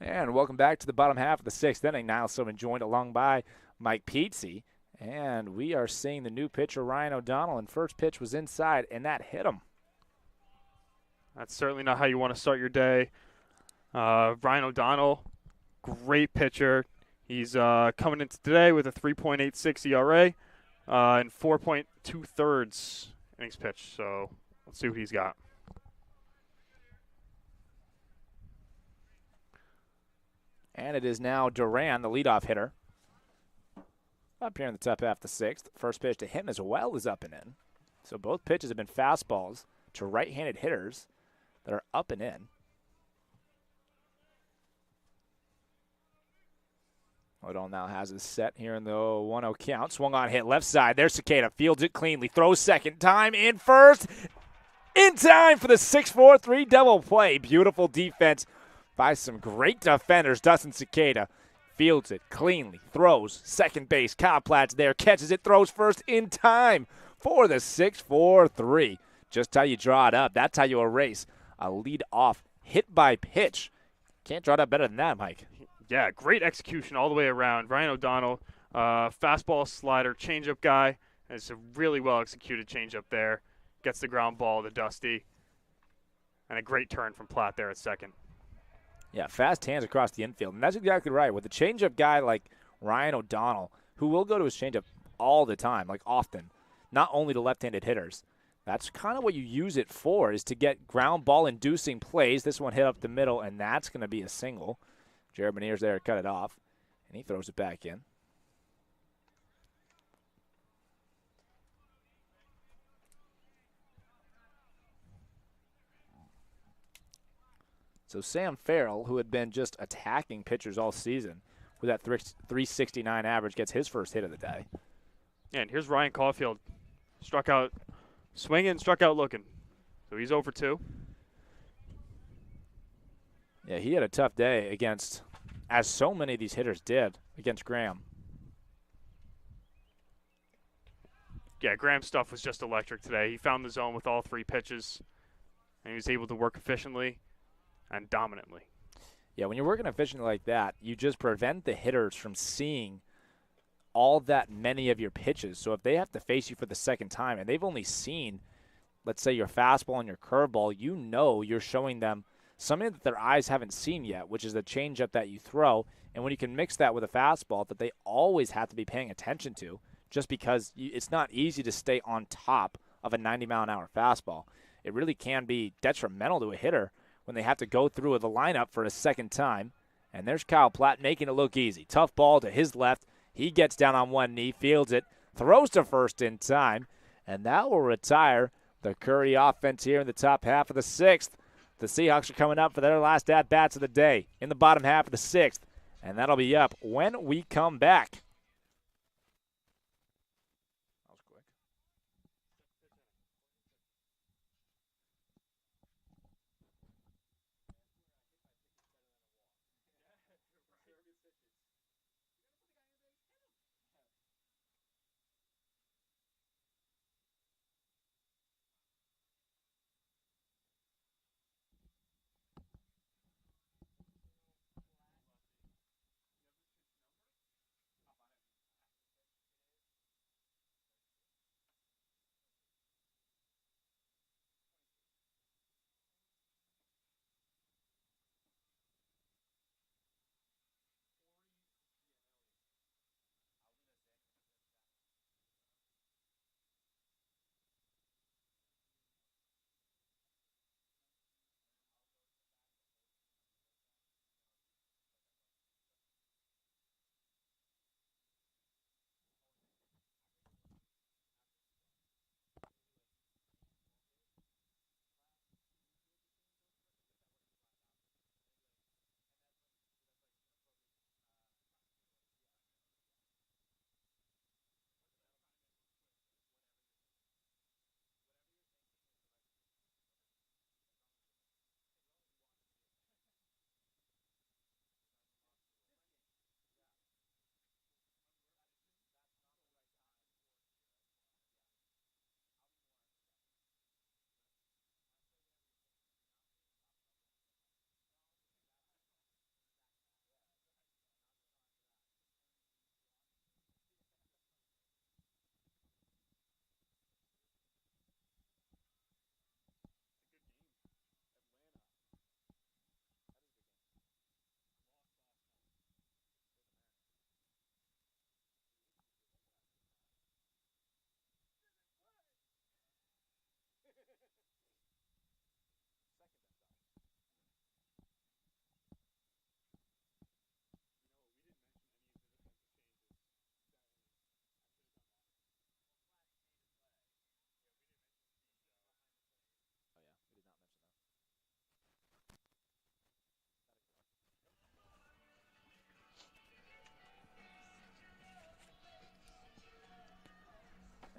And welcome back to the bottom half of the sixth inning. Niles Silverman joined along by Mike Pizzi. And we are seeing the new pitcher, Ryan O'Donnell, and first pitch was inside, and that hit him. That's certainly not how you want to start your day. Ryan O'Donnell, great pitcher. He's coming into today with a 3.86 ERA and 4.2 thirds innings pitched. So let's see what he's got. And it is now Duran, the leadoff hitter. Up here in the top half of the sixth. First pitch to him as well is up and in. So both pitches have been fastballs to right-handed hitters that are up and in. O'Donnell now has his set here in the 1-0 count. Swung on, hit left side. There's Cicada. Fields it cleanly. Throws second time in first. In time for the 6-4-3 double play. Beautiful defense by some great defenders. Dustin Cicada fields it cleanly. Throws second base. Kyle Platt's there. Catches it. Throws first in time for the 6-4-3. Just how you draw it up. That's how you erase a lead-off hit by pitch. Can't draw it up better than that, Mike. Yeah, great execution all the way around. Ryan O'Donnell, fastball, slider, changeup guy. It's a really well-executed changeup there. Gets the ground ball to Dusty. And a great turn from Platt there at second. Yeah, fast hands across the infield. And that's exactly right. With a changeup guy like Ryan O'Donnell, who will go to his changeup all the time, like often, not only to left-handed hitters. That's kind of what you use it for, is to get ground ball-inducing plays. This one hit up the middle, and that's going to be a single. Jared Meniere's there to cut it off, and he throws it back in. So Sam Farrell, who had been just attacking pitchers all season with that 369 average, gets his first hit of the day. And here's Ryan Caulfield. Struck out swinging, struck out looking. So he's 0 for 2. Yeah, he had a tough day against, as so many of these hitters did, against Graham. Yeah, Graham's stuff was just electric today. He found the zone with all 3 pitches, and he was able to work efficiently and dominantly. Yeah, when you're working efficiently like that, you just prevent the hitters from seeing all that many of your pitches. So if they have to face you for the second time and they've only seen, let's say, your fastball and your curveball, you know you're showing them something that their eyes haven't seen yet, which is the changeup that you throw. And when you can mix that with a fastball that they always have to be paying attention to, just because it's not easy to stay on top of a 90-mile-an-hour fastball. It really can be detrimental to a hitter when they have to go through the lineup for a second time. And there's Kyle Platt making it look easy. Tough ball to his left. He gets down on one knee, fields it, throws to first in time, and that will retire the Curry offense here in the top half of the sixth. The Seahawks are coming up for their last at-bats of the day in the bottom half of the sixth, and that'll be up when we come back.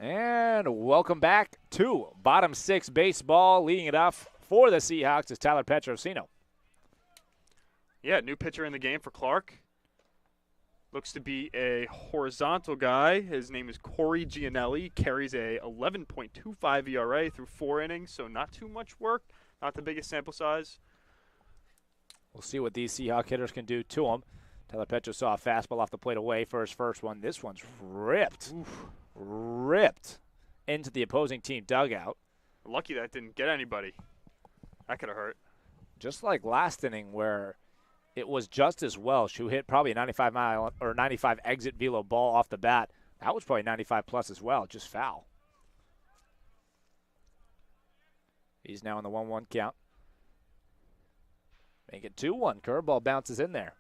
And welcome back to bottom six baseball. Leading it off for the Seahawks is Tyler Petrosino. Yeah, new pitcher in the game for Clark. Looks to be a horizontal guy. His name is Corey Gianelli. Carries a 11.25 ERA through 4 innings, so not too much work. Not the biggest sample size. We'll see what these Seahawk hitters can do to him. Tyler Petro saw a fastball off the plate away for his first one. This one's ripped. Oof. Ripped into the opposing team dugout. Lucky that didn't get anybody. That could have hurt. Just like last inning where it was Justice Welsh who hit probably a 95 exit velo ball off the bat. That was probably 95 plus as well, just foul. He's now in the 1-1 count. Make it 2-1. Curveball bounces in there.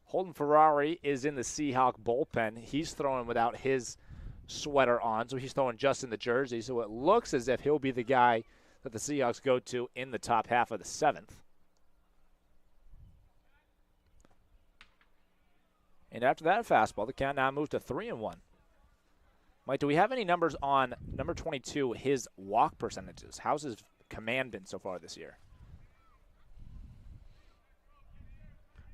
Holden Ferrari is in the Seahawk bullpen. He's throwing without his sweater on, so he's throwing just in the jersey. So it looks as if he'll be the guy that the Seahawks go to in the top half of the 7th. And after that fastball, the count now moves to 3-1. Mike, do we have any numbers on number 22, his walk percentages? How's his command been so far this year?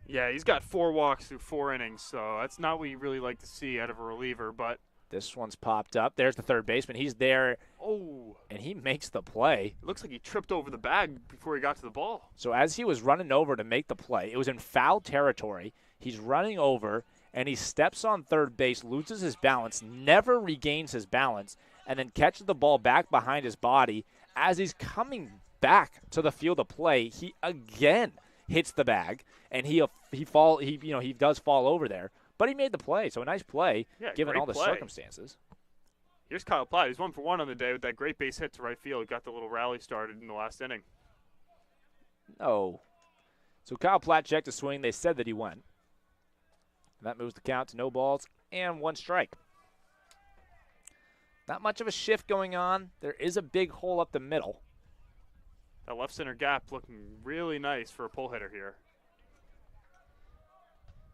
Yeah, he's got 4 walks through 4 innings, so that's not what you really like to see out of a reliever. But this one's popped up. There's the third baseman. He's there. Oh. And he makes the play. It looks like he tripped over the bag before he got to the ball. So as he was running over to make the play, it was in foul territory. He's running over, and he steps on third base, loses his balance, never regains his balance, and then catches the ball back behind his body. As he's coming back to the field of play, he again hits the bag, and he does fall over there. But he made the play, so a nice play, given all the circumstances. Here's Kyle Platt. He's 1 for 1 on the day with that great base hit to right field. Got the little rally started in the last inning. No. So Kyle Platt checked a swing. They said that he went. And that moves the count to no balls and 1 strike. Not much of a shift going on. There is a big hole up the middle. That left center gap looking really nice for a pull hitter here.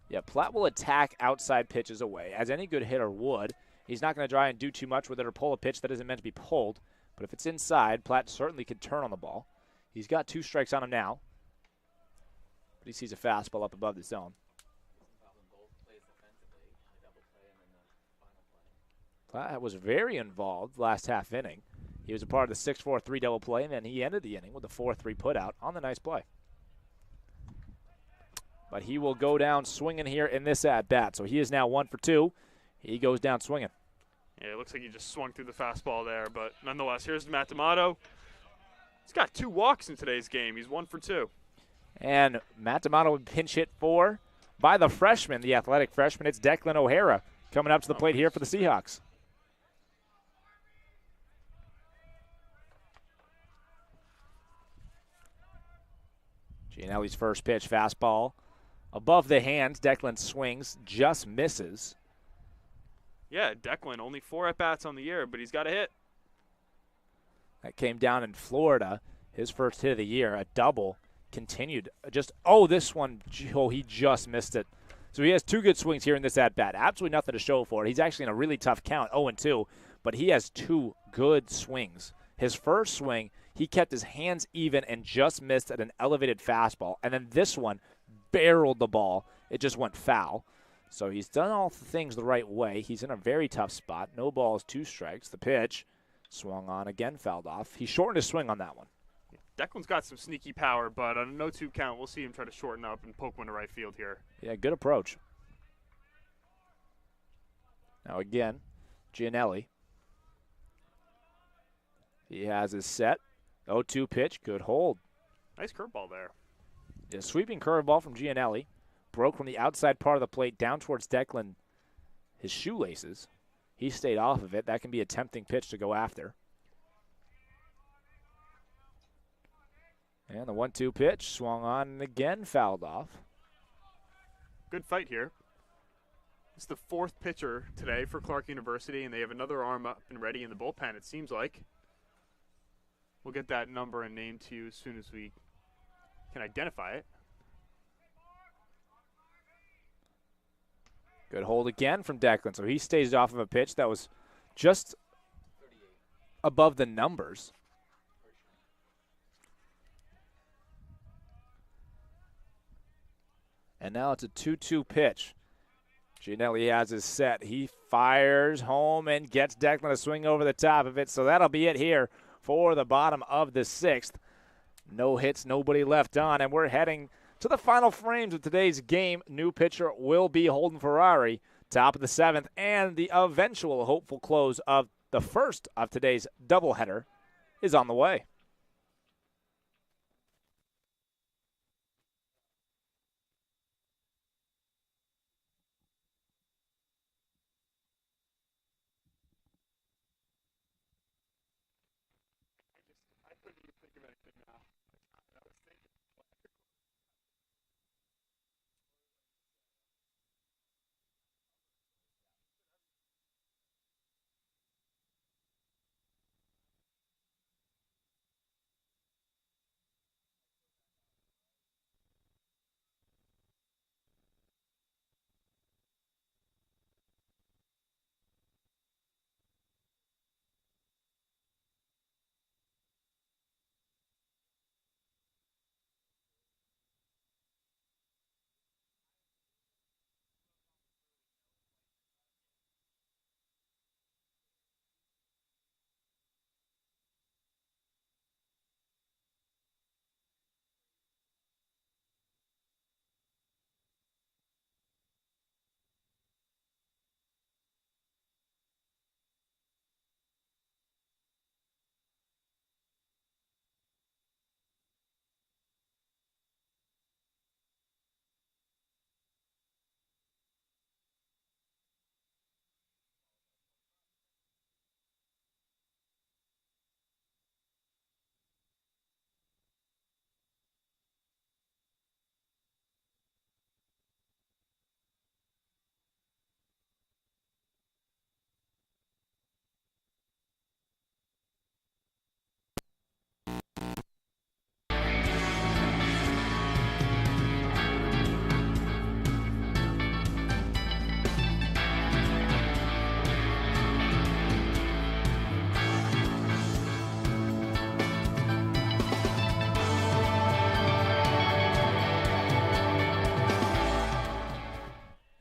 Yeah, Platt will attack outside pitches away, as any good hitter would. He's not going to try and do too much with it or pull a pitch that isn't meant to be pulled. But if it's inside, Platt certainly can turn on the ball. He's got 2 strikes on him now. But he sees a fastball up above the zone. Platt was very involved last half inning. He was a part of the 6-4-3 double play, and then he ended the inning with a 4-3 putout on the nice play. But he will go down swinging here in this at-bat. So he is now 1 for 2. He goes down swinging. Yeah, it looks like he just swung through the fastball there. But nonetheless, here's Matt D'Amato. He's got 2 walks in today's game. He's 1 for 2. And Matt D'Amato would pinch hit for by the freshman, the athletic freshman. It's Declan O'Hara coming up to the plate here for the Seahawks. Gianelli's first pitch, fastball. Above the hands, Declan swings, just misses. Yeah, Declan, only 4 at-bats on the year, but he's got a hit. That came down in Florida, his first hit of the year, a double. Continued. This one, he just missed it. So he has 2 good swings here in this at-bat. Absolutely nothing to show for it. He's actually in a really tough count, 0-2, but he has 2 good swings. His first swing, he kept his hands even and just missed at an elevated fastball. And then this one barreled the ball. It just went foul. So he's done all the things the right way. He's in a very tough spot. No balls, 2 strikes. The pitch swung on again, fouled off. He shortened his swing on that one. Declan's got some sneaky power, but on a no-2 count, we'll see him try to shorten up and poke one to right field here. Yeah, good approach. Now again, Gianelli. He has his set. 0-2 pitch, good hold. Nice curveball there. A sweeping curveball from Gianelli. Broke from the outside part of the plate down towards Declan, his shoelaces. He stayed off of it. That can be a tempting pitch to go after. And the 1-2 pitch swung on and again fouled off. Good fight here. It's the 4th pitcher today for Clark University, and they have another arm up and ready in the bullpen, it seems like. We'll get that number and name to you as soon as we can identify it. Good hold again from Declan. So he stays off of a pitch that was just above the numbers. And now it's a 2-2 pitch. Gianelli has his set. He fires home and gets Declan to swing over the top of it. So that'll be it here for the bottom of the 6th. No hits, nobody left on, and we're heading to the final frames of today's game. New pitcher will be Holden Ferrari, top of the 7th, and the eventual hopeful close of the first of today's doubleheader is on the way.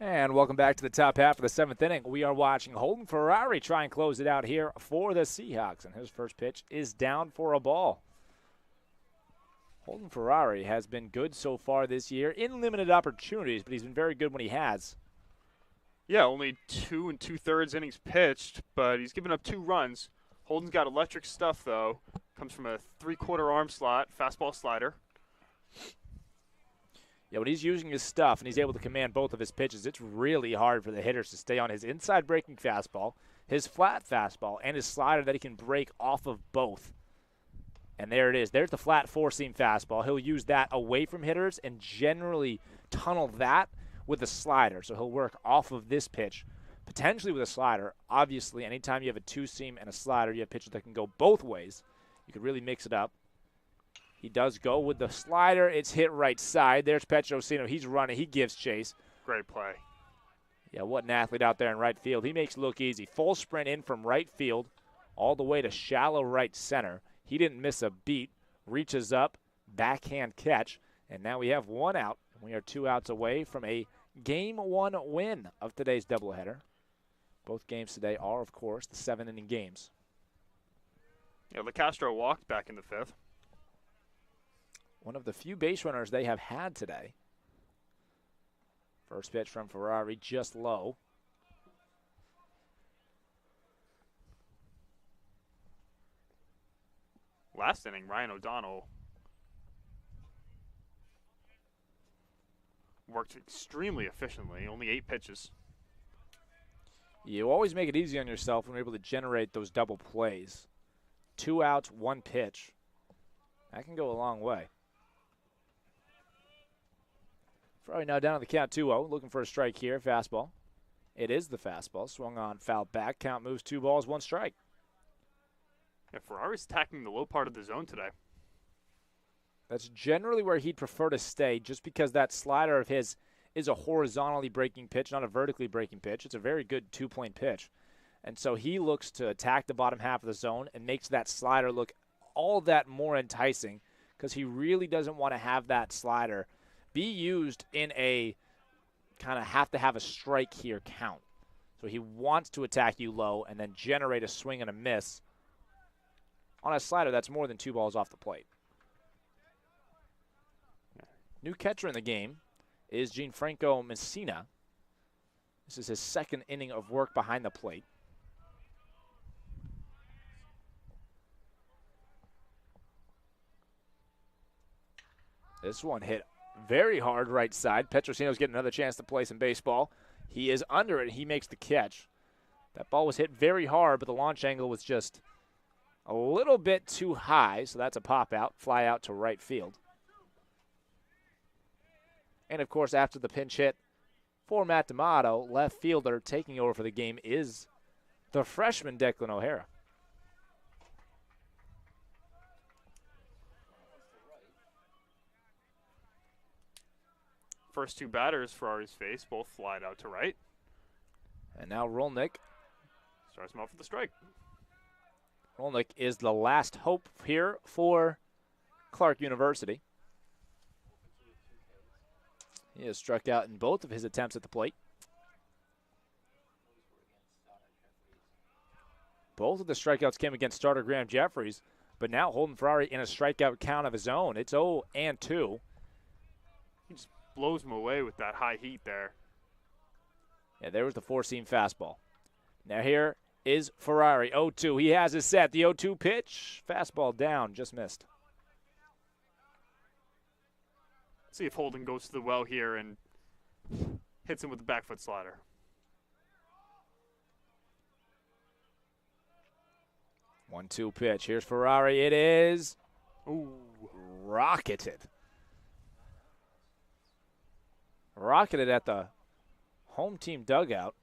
And welcome back to the top half of the 7th inning. We are watching Holden Ferrari try and close it out here for the Seahawks. And his first pitch is down for a ball. Holden Ferrari has been good so far this year in limited opportunities, but he's been very good when he has. Yeah, only 2 2/3 innings pitched, but he's given up 2 runs. Holden's got electric stuff, though. Comes from a 3/4 arm slot, fastball slider. Yeah, when he's using his stuff and he's able to command both of his pitches, it's really hard for the hitters to stay on his inside breaking fastball, his flat fastball, and his slider that he can break off of both. And there it is. There's the flat 4-seam fastball. He'll use that away from hitters and generally tunnel that with a slider. So he'll work off of this pitch, potentially with a slider. Obviously, anytime you have a 2-seam and a slider, you have pitches that can go both ways. You could really mix it up. He does go with the slider. It's hit right side. There's Petrosino. He's running. He gives chase. Great play. Yeah, what an athlete out there in right field. He makes it look easy. Full sprint in from right field all the way to shallow right center. He didn't miss a beat. Reaches up, backhand catch, and now we have 1 out. We are 2 outs away from a Game 1 win of today's doubleheader. Both games today are, of course, the 7-inning games. Yeah, LeCastro walked back in the 5th. One of the few base runners they have had today. First pitch from Ferrari, just low. Last inning, Ryan O'Donnell worked extremely efficiently, only 8 pitches. You always make it easy on yourself when you're able to generate those double plays. 2 outs, 1 pitch. That can go a long way. Ferrari now down on the count 2-0, looking for a strike here, fastball. It is the fastball, swung on, foul back, count moves 2 balls, 1 strike. Yeah, Ferrari's attacking the low part of the zone today. That's generally where he'd prefer to stay, just because that slider of his is a horizontally breaking pitch, not a vertically breaking pitch. It's a very good 2-point pitch. And so he looks to attack the bottom half of the zone and makes that slider look all that more enticing because he really doesn't want to have that slider be used in a kind of have to have a strike here count. So he wants to attack you low and then generate a swing and a miss on a slider that's more than 2 balls off the plate. New catcher in the game is Gianfranco Messina. This is his second inning of work behind the plate. This one hit very hard right side. Petrosino's getting another chance to play some baseball. He is under it. He makes the catch. That ball was hit very hard, but the launch angle was just a little bit too high, so that's a pop out, fly out to right field. And, of course, after the pinch hit for Matt D'Amato, left fielder taking over for the game is the freshman Declan O'Hara. First 2 batters Ferrari's face both flied out to right. And now Rolnick starts him off with the strike. Rolnick is the last hope here for Clark University. He has struck out in both of his attempts at the plate. Both of the strikeouts came against starter Graham Jeffries, but now Holden Ferrari in a strikeout count of his own. It's 0-2. He just blows him away with that high heat there. Yeah, there was the four-seam fastball. Now here is Ferrari, 0-2. He has his set. The 0-2 pitch. Fastball down, just missed. See if Holden goes to the well here and hits him with the back foot slider. 1-2 pitch. Here's Ferrari. It is rocketed. Rocketed at the home team dugout,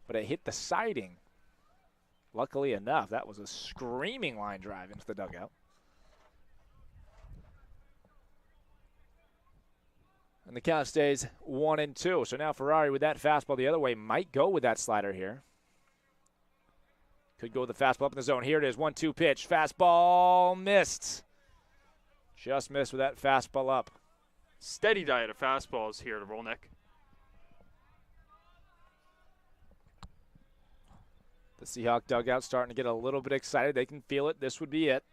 but it hit the siding. Luckily enough, that was a screaming line drive into the dugout. And the count stays 1-2. So now Ferrari with that fastball the other way might go with that slider here. Could go with the fastball up in the zone. Here it is, 1-2 pitch. Fastball missed. Just missed with that fastball up. Steady diet of fastballs here to Rolnick. The Seahawk dugout starting to get a little bit excited. They can feel it. This would be it.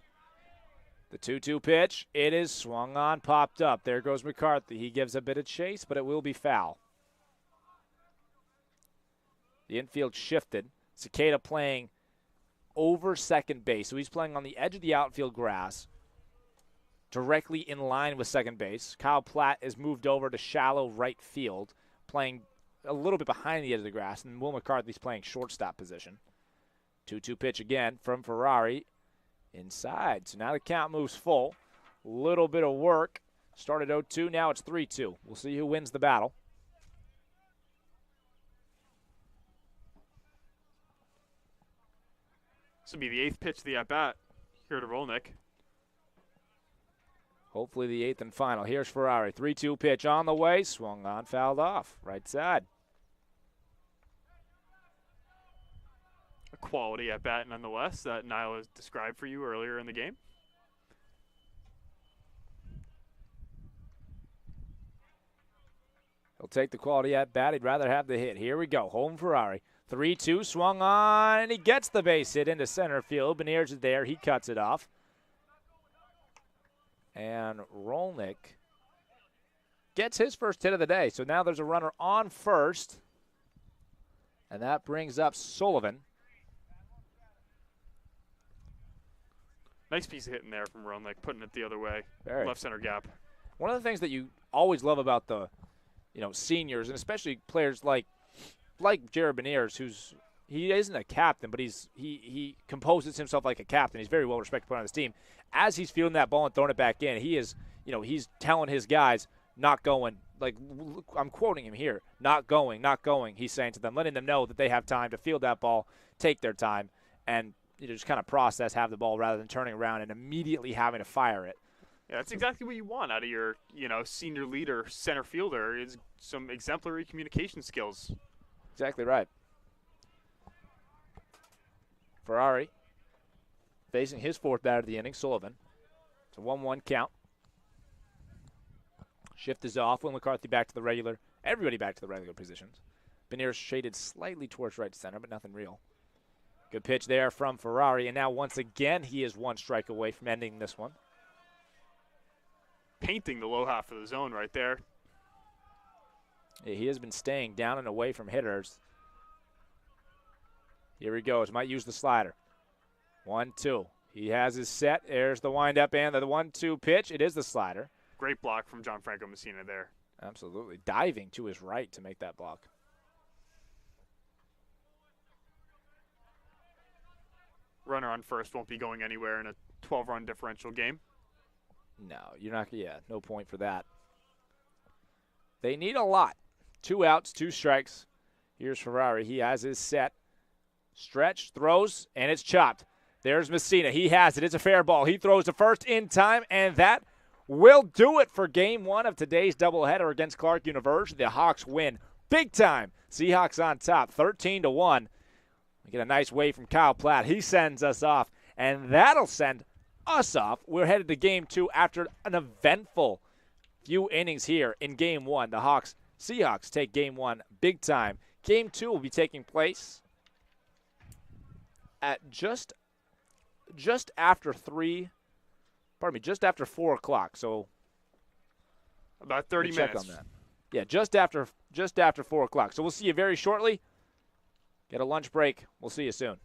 The 2-2 pitch. It is swung on, popped up. There goes McCarthy. He gives a bit of chase, but it will be foul. The infield shifted. Cicada playing over second base. So he's playing on the edge of the outfield grass, directly in line with second base. Kyle Platt is moved over to shallow right field, playing a little bit behind the edge of the grass, and Will McCarthy's playing shortstop position. 2-2 pitch again from Ferrari inside. So now the count moves full. Little bit of work. Started 0-2, now it's 3-2. We'll see who wins the battle. This will be the 8th pitch of the at-bat here to Rolnick. Hopefully the 8th and final. Here's Ferrari. 3-2 pitch on the way. Swung on, fouled off. Right side. A quality at-bat nonetheless that Niall has described for you earlier in the game. He'll take the quality at-bat. He'd rather have the hit. Here we go. Home Ferrari. 3-2, swung on, and he gets the base hit into center field. Beniers is there. He cuts it off. And Rolnick gets his first hit of the day. So now there's a runner on first. And that brings up Sullivan. Nice piece of hitting there from Rolnick, putting it the other way. Very. Left center gap. One of the things that you always love about the, seniors, and especially players like Jared Beniers, he isn't a captain, but he composes himself like a captain. He's very well respected on his team. As he's fielding that ball and throwing it back in, he is, he's telling his guys, not going. Like, I'm quoting him here, not going. He's saying to them, letting them know that they have time to field that ball, take their time, and just kind of process, have the ball rather than turning around and immediately having to fire it. Yeah, that's exactly what you want out of your, senior leader, center fielder, is some exemplary communication skills. Exactly right. Ferrari facing his fourth batter of the inning, Sullivan. It's a 1-1 count. Shift is off. Will McCarthy back to the regular. Everybody back to the regular positions. Beniers shaded slightly towards right center, but nothing real. Good pitch there from Ferrari, and now once again he is one strike away from ending this one. Painting the low half of the zone right there. Yeah, he has been staying down and away from hitters. Here he goes. Might use the slider. 1-2. He has his set. There's the windup and the 1-2 pitch. It is the slider. Great block from Gianfranco Messina there. Absolutely. Diving to his right to make that block. Runner on first won't be going anywhere in a 12-run differential game. No, you're not. Yeah, no point for that. They need a lot. 2 outs, 2 strikes. Here's Ferrari. He has his set. Stretch, throws, and it's chopped. There's Messina. He has it. It's a fair ball. He throws the first in time, and that will do it for Game 1 of today's doubleheader against Clark University. The Hawks win big time. Seahawks on top, 13-1. We get a nice wave from Kyle Platt. He sends us off, and that'll send us off. We're headed to Game 2 after an eventful few innings here in Game 1. The Seahawks take Game 1 big time. Game 2 will be taking place at just after 4 o'clock. So about 30 check minutes. on that. Yeah, just after 4 o'clock. So we'll see you very shortly. Get a lunch break. We'll see you soon.